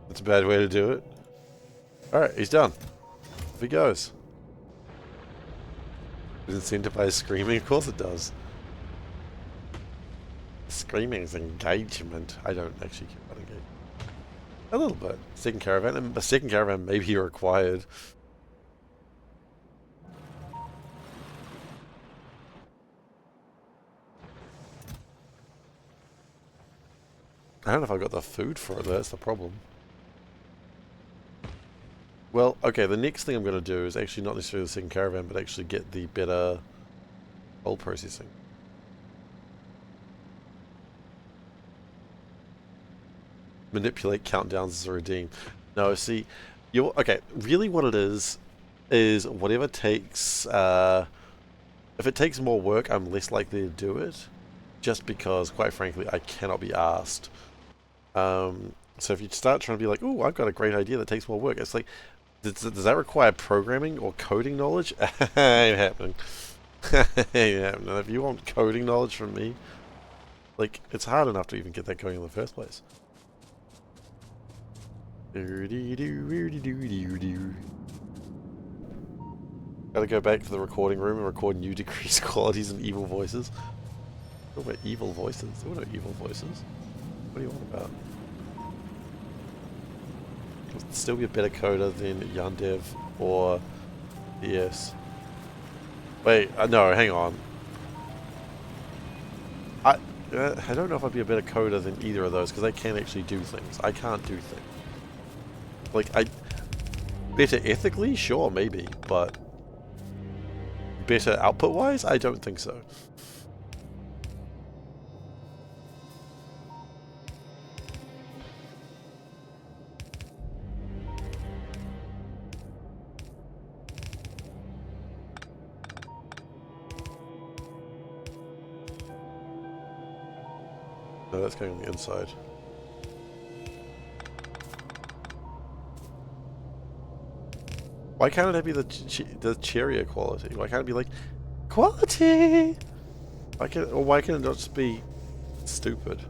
That's a bad way to do it. Alright, he's done. Off he goes. Does it incentivize screaming? Of course it does. Screaming is engagement. I don't actually care about engagement. A little bit. Second caravan, and a second caravan may be required. I don't know if I got the food for it though, that's the problem. Well, okay, the next thing I'm going to do is actually not necessarily the second caravan, but actually get the better coal processing. Manipulate countdowns as a redeem. No, see, you're okay. Really, what it is whatever takes. If it takes more work, I'm less likely to do it, just because, quite frankly, I cannot be asked So if you start trying to be like, oh, I've got a great idea that takes more work, it's like, does that require programming or coding knowledge? Ain't happening. Ain't happening. If you want coding knowledge from me, like, it's hard enough to even get that going in the first place. Gotta go back to the recording room and record new decreased qualities and evil voices. What about evil voices? There were no evil voices. What do you want about? I'll still be a better coder than Yandev or DS. Wait, no, hang on. I don't know if I'd be a better coder than either of those because they can actually do things. I can't do things. Like, better ethically? Sure, maybe, but better output-wise? I don't think so. No, that's going on the inside. Why can't it be the cheerier quality? Why can't it be like, quality? Why can it not just be stupid?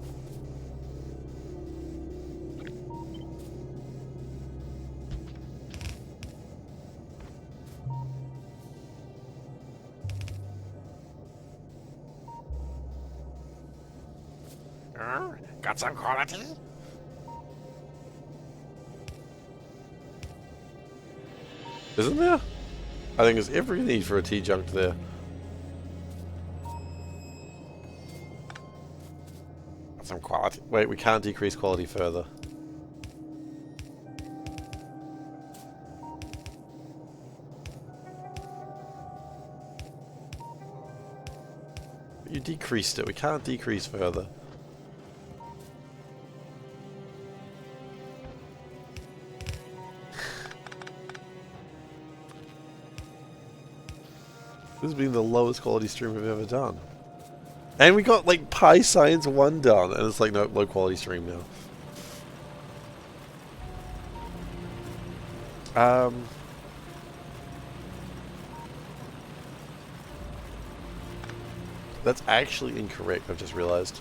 Got some quality? Isn't there? I think there's every need for a T-junct there. Got some quality. Wait, we can't decrease quality further. You decreased it. We can't decrease further. This has been the lowest quality stream we've ever done. And we got like Pi Science 1 done, and it's like, no, low quality stream now. That's actually incorrect, I've just realized.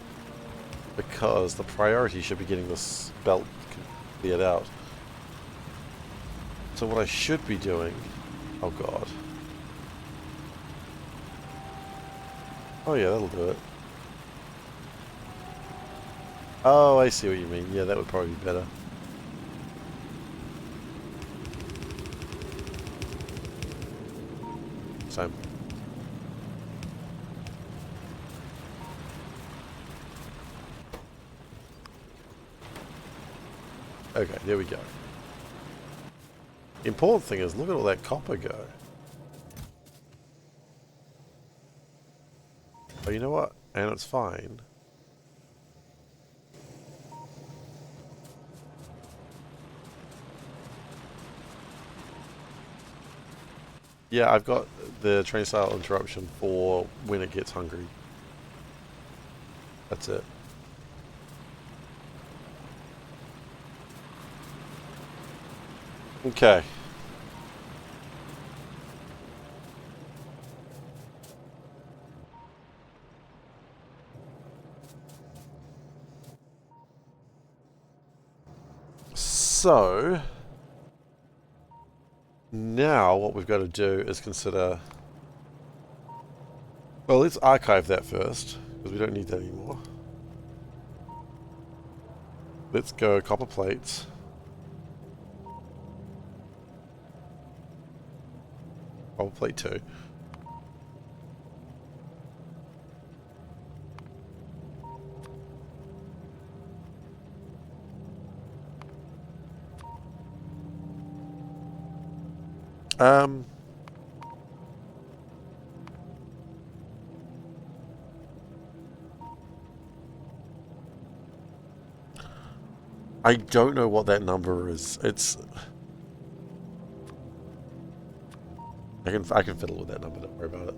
Because the priority should be getting this belt cleared out. So what I should be doing... Oh god. Oh yeah, that'll do it. Oh, I see what you mean. Yeah, that would probably be better. Same. Okay, there we go. Important thing is, look at all that copper go. Oh, you know what? And it's fine. Yeah, I've got the train style interruption for when it gets hungry. That's it. Okay. So, now what we've got to do is consider... Well, let's archive that first, because we don't need that anymore. Let's go copper plates. Copper plate 2. I don't know what that number is. It's... I can fiddle with that number, don't worry about it.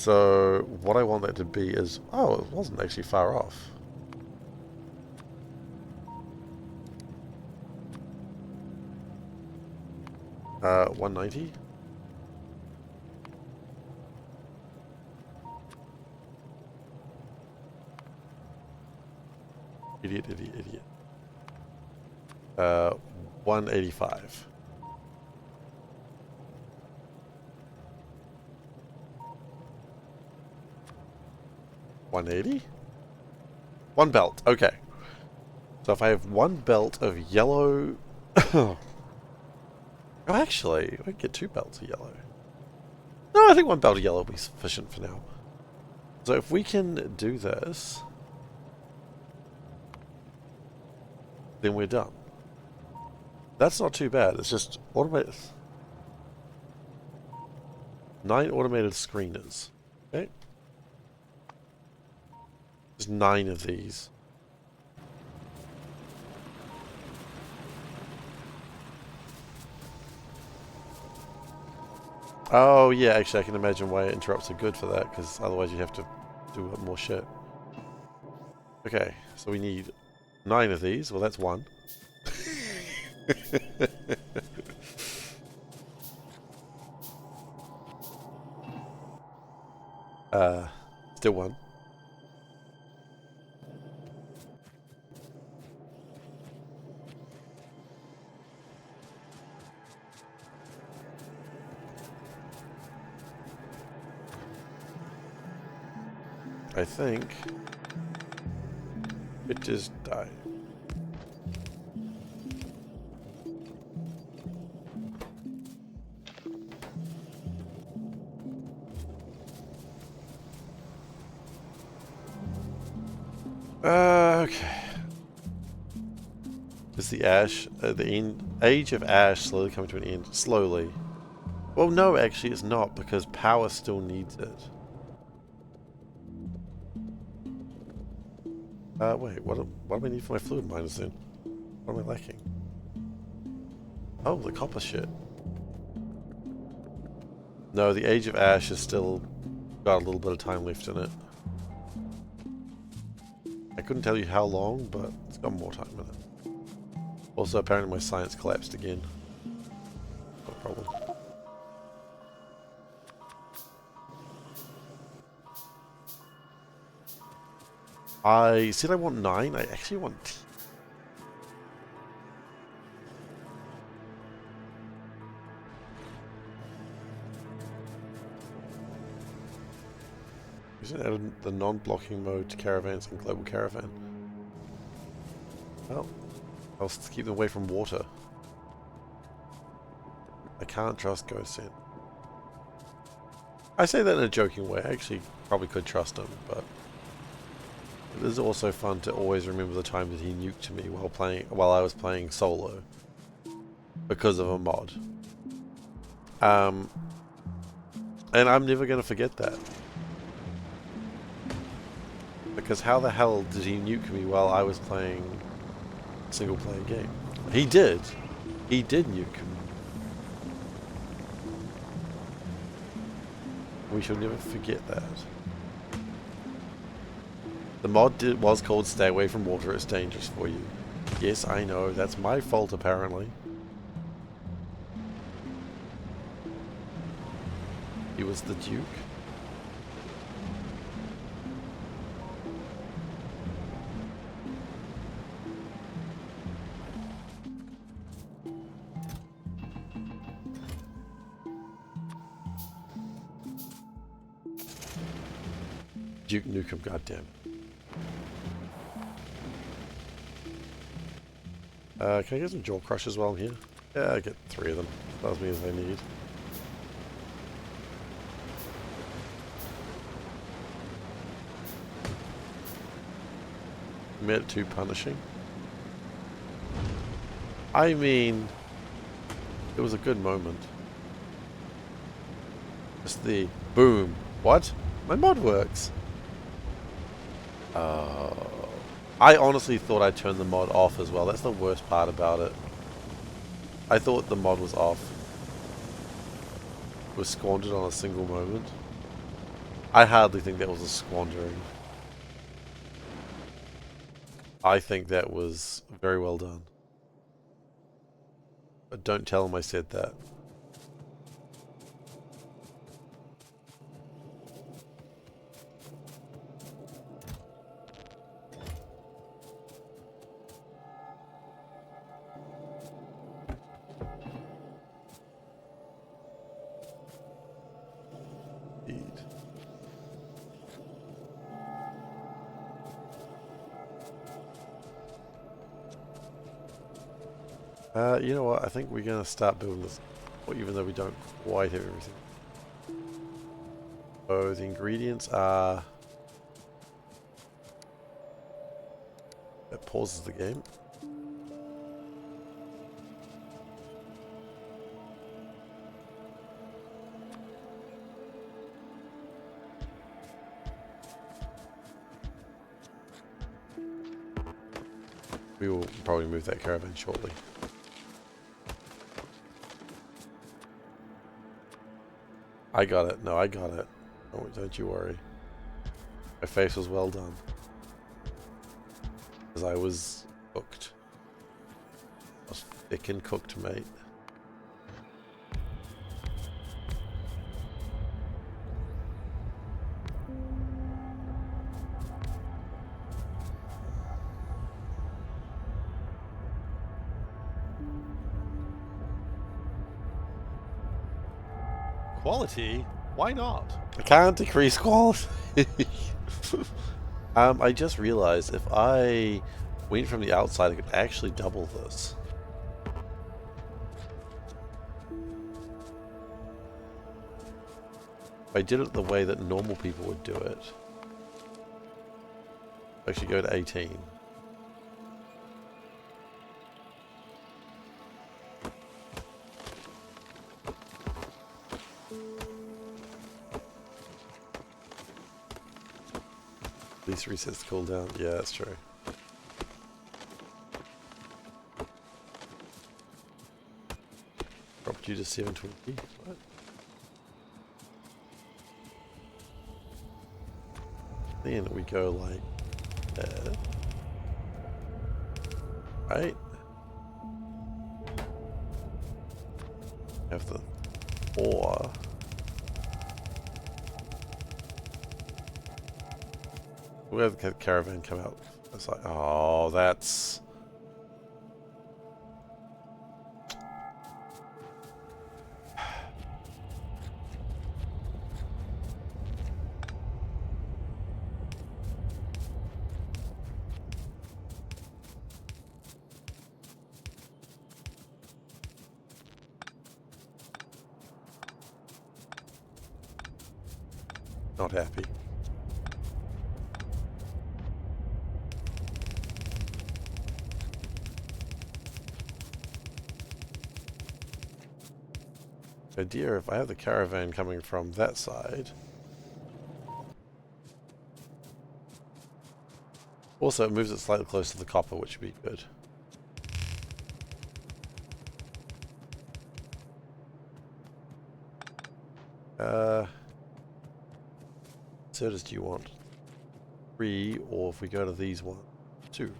So what I want that to be is... Oh, it wasn't actually far off. Uh, 190? Idiot, idiot, idiot. 185. $180? One belt, okay. So if I have one belt of yellow... Oh, actually, I can get 2 belts of yellow. No, I think 1 belt of yellow will be sufficient for now. So if we can do this, then we're done. That's not too bad. It's just automated. 9 automated screeners. Okay. There's 9 of these. Oh, yeah, actually, I can imagine why interrupts are good for that, because otherwise you'd have to do more shit. Okay, so we need 9 of these. Well, that's 1. Still 1. I think it just died. Okay. Is the ash, the age of ash slowly coming to an end? Slowly. Well, no, actually it's not, because power still needs it. Wait, what do I need for my fluid miners then? What am I lacking? Oh, the copper shit. No, the age of ash has still got a little bit of time left in it. I couldn't tell you how long, but it's got more time in it. Also, apparently my science collapsed again. No problem. I said I want 9. I actually want 10. Isn't added the non-blocking mode to caravans and global caravan? Well, I'll keep them away from water. I can't trust Ghost Sand. I say that in a joking way. I actually probably could trust him, but it is also fun to always remember the time that he nuked me while I was playing solo because of a mod. And I'm never going to forget that. Because how the hell did he nuke me while I was playing a single player game? He did. He did nuke me. We shall never forget that. The mod was called Stay Away from Water, it's dangerous for you. Yes, I know, that's my fault apparently. He was the Duke. Duke Nukem, goddamn. Can I get some jaw crushers while I'm here? Yeah, I get 3 of them. That's as many as I need. Made it too punishing. I mean, it was a good moment. Just the boom. What? My mod works. I honestly thought I turned the mod off as well. That's the worst part about it. I thought the mod was off. It was squandered on a single moment. I hardly think that was a squandering. I think that was very well done. But don't tell him I said that. Indeed. You know what? I think we're going to start building this, even though we don't quite have everything. So the ingredients are... That pauses the game. We will probably move that caravan shortly. I got it. No, I got it. Don't you worry. My face was well done. Because I was cooked. I was thick and cooked, mate. Quality? Why not? I can't decrease quality. I just realized if I went from the outside, I could actually double this. If I did it the way that normal people would do it. Actually go to 18. At least resets the cooldown. Yeah, that's true. Dropped you to 720. What? Then we go like that. Right? Have the 4. We have the caravan come out. It's like, oh, that's... Not happy. Idea if I have the caravan coming from that side. Also, it moves it slightly closer to the copper, which would be good. Inserters do you want? 3, or if we go to these 1, 2.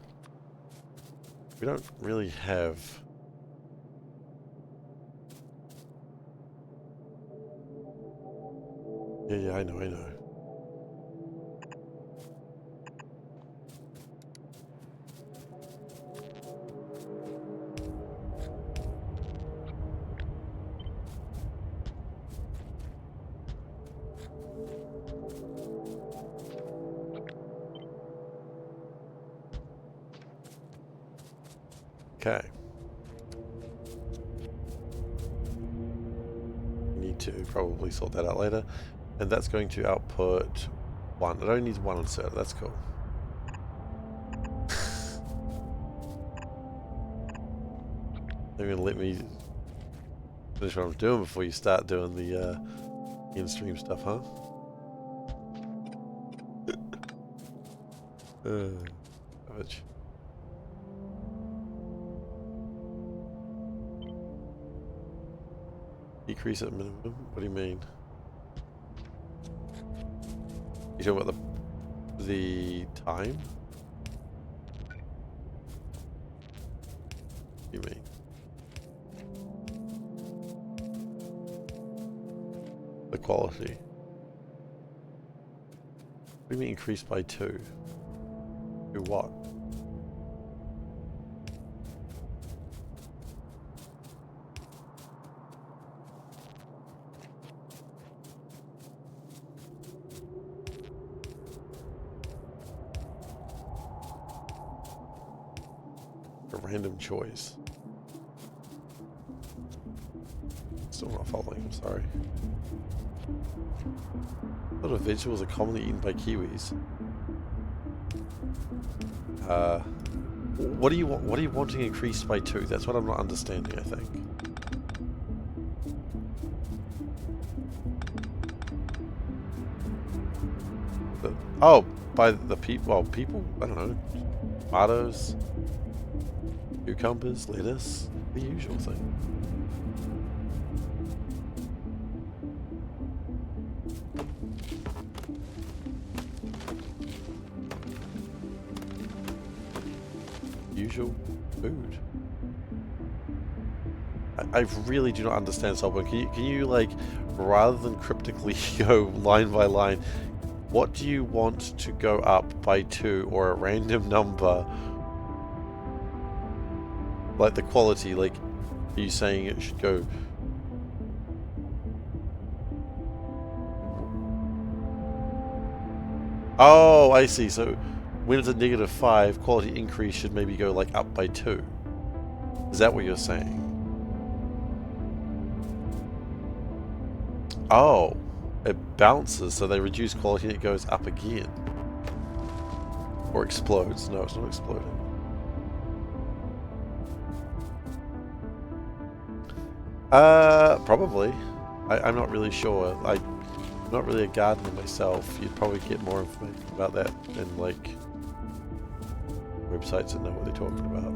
We don't really have... Yeah, I know. Okay. Need to probably sort that out later. And that's going to output 1. It only needs 1 inserter, that's cool. They're going to let me finish what I'm doing before you start doing the in-stream stuff, huh? Savage. Decrease at minimum? What do you mean? You talking about the time? You mean? The quality. What do you mean increased by 2? Do what? A random choice. Still not following, I'm sorry. What sort of vegetables are commonly eaten by Kiwis? What do you want? What are you wanting increased by 2? That's what I'm not understanding, I think. Oh, by the people. Well, people. I don't know. Tomatoes, cucumbers, lettuce, the usual thing. Usual food. I really do not understand Solomon. Can you like, rather than cryptically go line by line, what do you want to go up by 2 or a random number? Like the quality, like, are you saying it should go? Oh, I see. So when it's a -5, quality increase should maybe go like up by 2. Is that what you're saying? Oh, it bounces, so they reduce quality and it goes up again. Or explodes. No, it's not exploding. Probably. I'm not really sure. I'm not really a gardener myself. You'd probably get more information about that in like websites that know what they're talking about.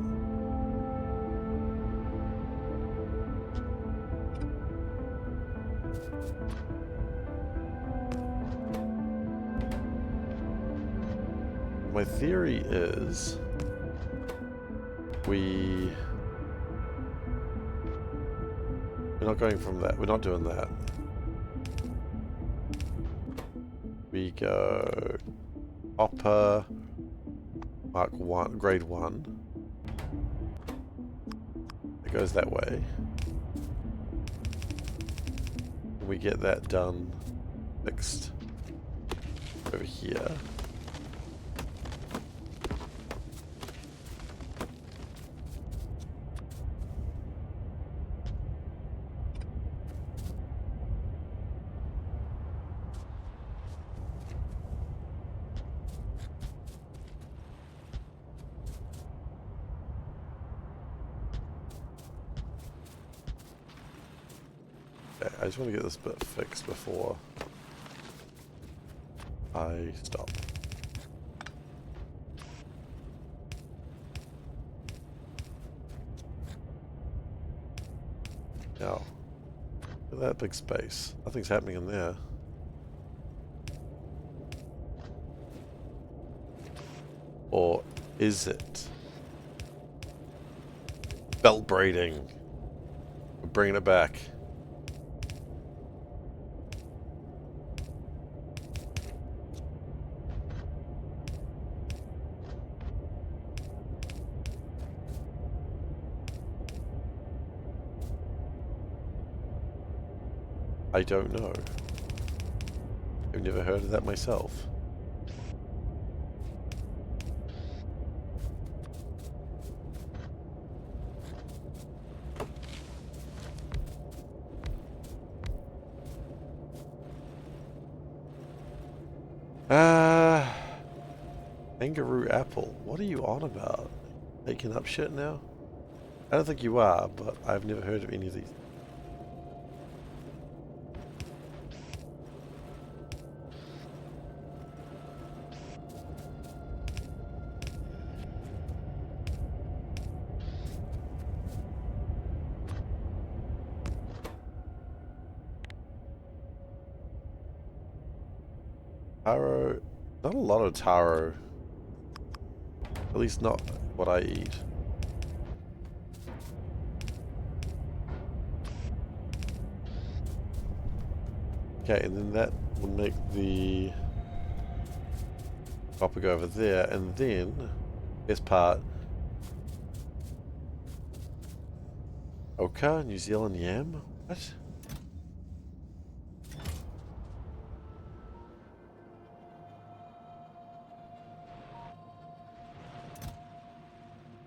My theory is we're not going from that. We're not doing that. We go Hopper Mark 1, grade 1. It goes that way. And we get that done, fixed over here. I just want to get this bit fixed before I stop. Now, look at that big space. Nothing's happening in there. Or is it? Belt braiding. We're bringing it back. I don't know. I've never heard of that myself. Kangaroo apple. What are you on about? Making up shit now? I don't think you are, but I've never heard of any of these. Taro. Not a lot of taro. At least not what I eat. Okay, and then that will make the copper go over there, and then this part. Oka, New Zealand yam? What?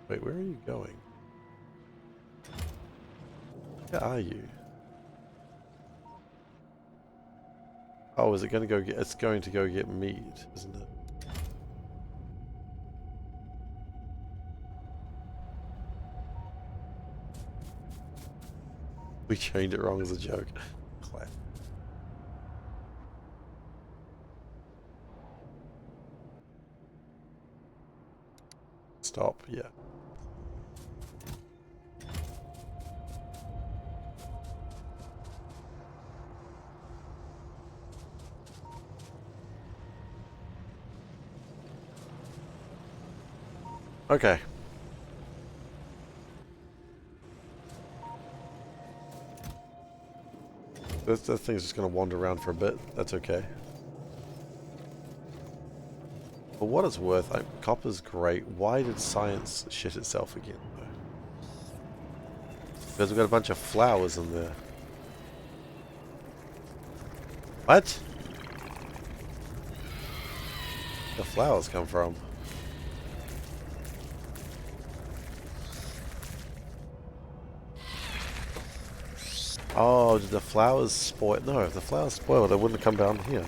Wait, where are you going? Where are you? Oh, is it going to go get... It's going to go get meat, isn't it? We chained it wrong as a joke. Clap. Stop, yeah. Okay. That thing's just going to wander around for a bit. That's okay. For what it's worth, copper's great. Why did science shit itself again, though? Because we've got a bunch of flowers in there. What? The flowers come from? Oh, did the flowers spoil? No, if the flowers spoil, they wouldn't have come down here.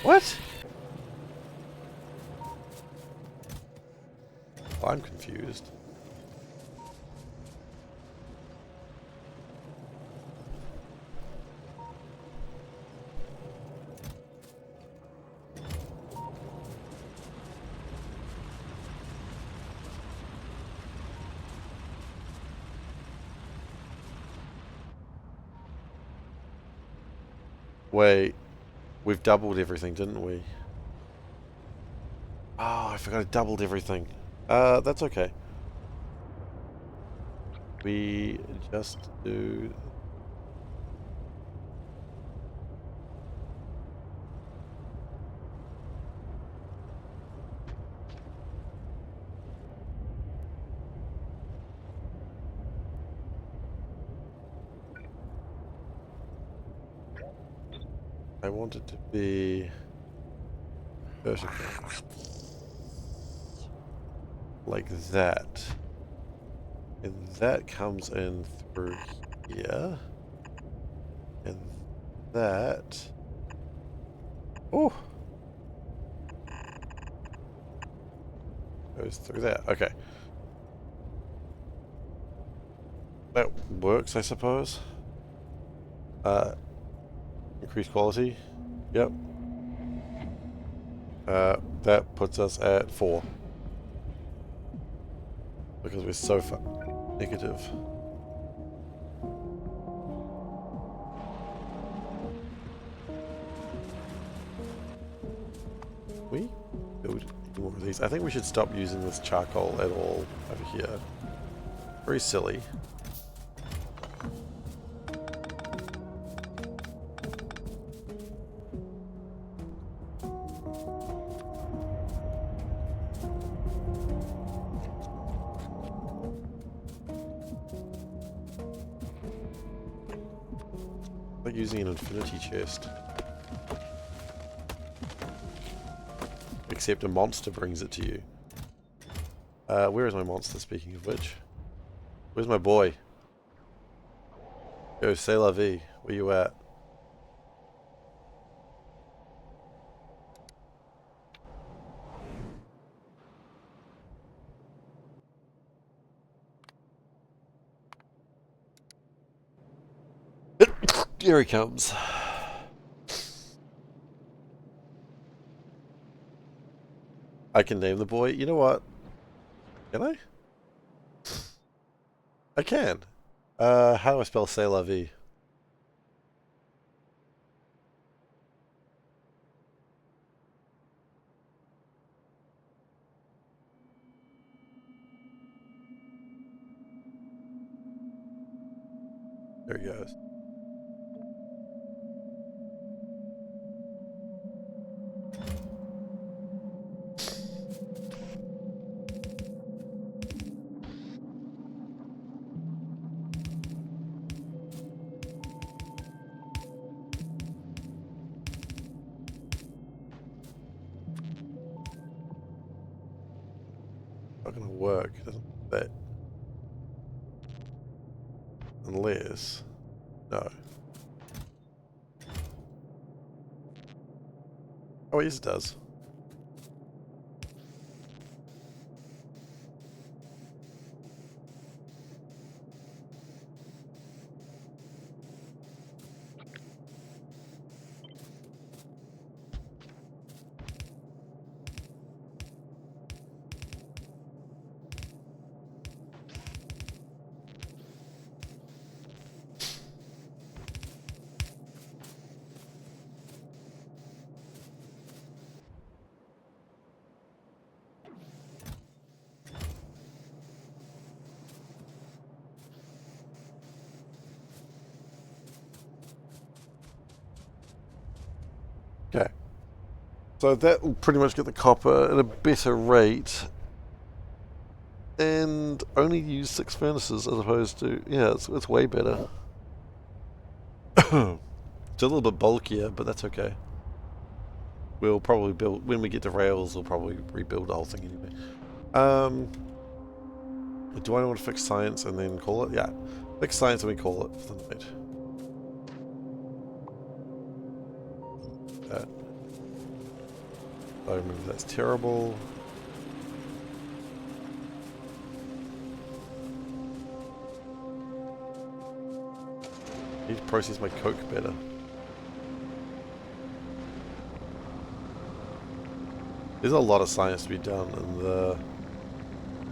What? I'm confused. Wait, we've doubled everything, didn't we? Oh, I forgot I doubled everything. That's okay. We just do... I want it to be... vertical. Like that. And that comes in through here. And that... Oh! Goes through there. Okay. That works, I suppose. Increase quality. Yep. That puts us at 4. Because we're so far negative. We build more of these. I think we should stop using this charcoal at all over here. Very silly. Like using an infinity chest. Except a monster brings it to you. Where is my monster, speaking of which? Where's my boy? Yo, c'est la vie. Where you at? Here he comes. I can name the boy. You know what? Can I? I can. How do I spell c'est la vie? There he goes. Not gonna work. It doesn't fit. Unless... No. Oh, yes it does. Okay. So that will pretty much get the copper at a better rate. And only use 6 furnaces as opposed to... Yeah, it's way better. It's a little bit bulkier, but that's okay. We'll probably build... When we get to rails, we'll probably rebuild the whole thing anyway. Do I want to fix science and then call it? Yeah. Fix science and we call it for the night. That. I remember that's terrible. I need to process my coke better. There's a lot of science to be done in the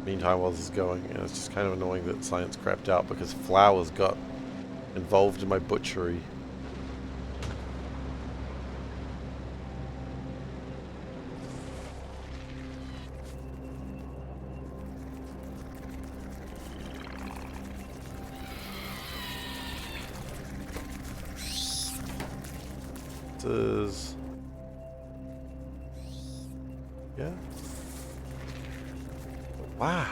meantime while this is going, and it's just kind of annoying that science crapped out because flowers got involved in my butchery. This is... Yeah. Wow.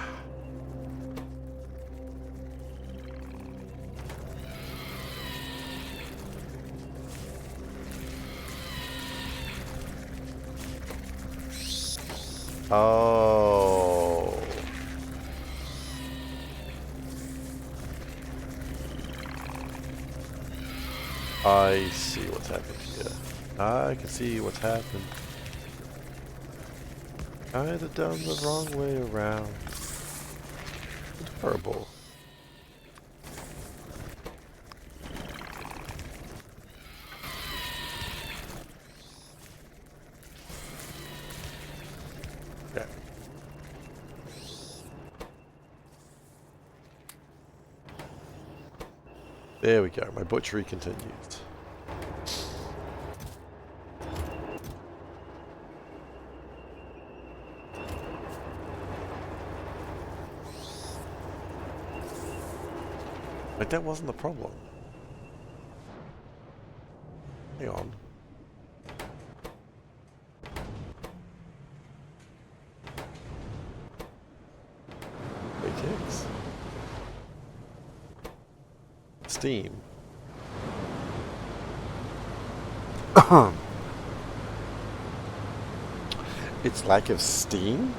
Oh. I see what's happened here. I can see what's happened. Kinda done the wrong way around. Horrible. Okay. There we go. My butchery continues. But that wasn't the problem. Hang on. Latex. Steam. It's lack of steam?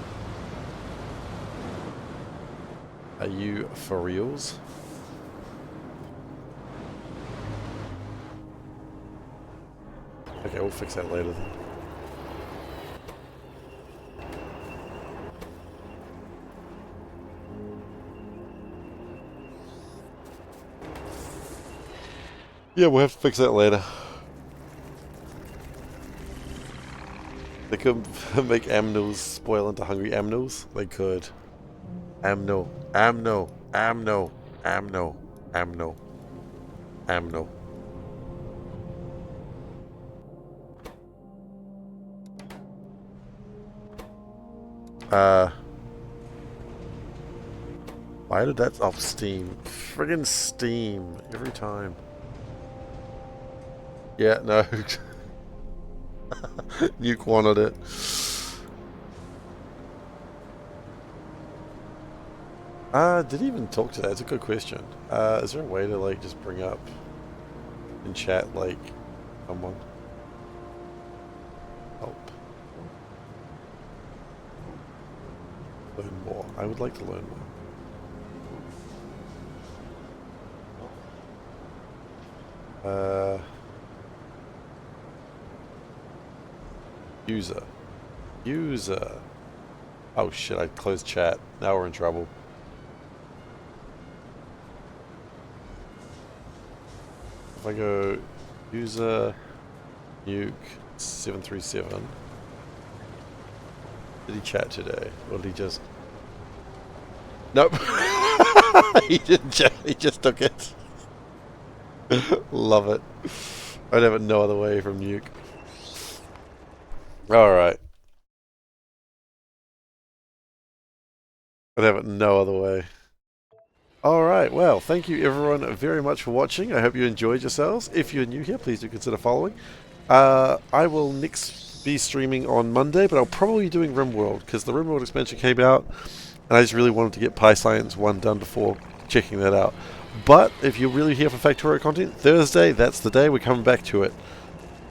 Are you for reals? Okay, we'll fix that later then. Yeah, we'll have to fix that later. They could make amnos spoil into hungry amnos. They could. Amno. Amno. Amno. Amno. Amno. Amno. Why did that... Oh, Steam. Friggin' Steam. Every time. Yeah, no. Nuke wanted it. Did he even talk to that? It's a good question. Is there a way to, like, just bring up in chat, like, someone? Help. Learn more. I would like to learn more. User. User. Oh shit, I closed chat. Now we're in trouble. If I go user nuke 737. Did he chat today? Or did he just... Nope. He didn't chat, he just took it. Love it. I'd have it no other way from nuke. Alright. I'd have it no other way. Alright, well, thank you everyone very much for watching. I hope you enjoyed yourselves. If you're new here, please do consider following. I will next be streaming on Monday, but I'll probably be doing RimWorld, because the RimWorld expansion came out, and I just really wanted to get Pi Science 1 done before checking that out. But if you're really here for Factorio content, Thursday, that's the day we're coming back to it.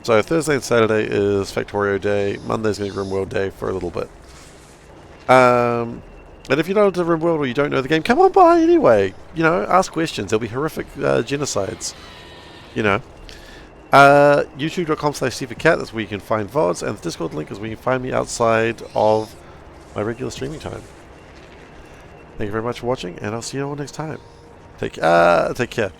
So Thursday and Saturday is Factorio Day. Monday's going to be RimWorld Day for a little bit. And if you're not into RimWorld or you don't know the game, come on by anyway. You know, ask questions. There'll be horrific genocides. You know. YouTube.com/SeiferKatt, that's where you can find VODs, and the Discord link is where you can find me outside of my regular streaming time. Thank you very much for watching, and I'll see you all next time. Take care.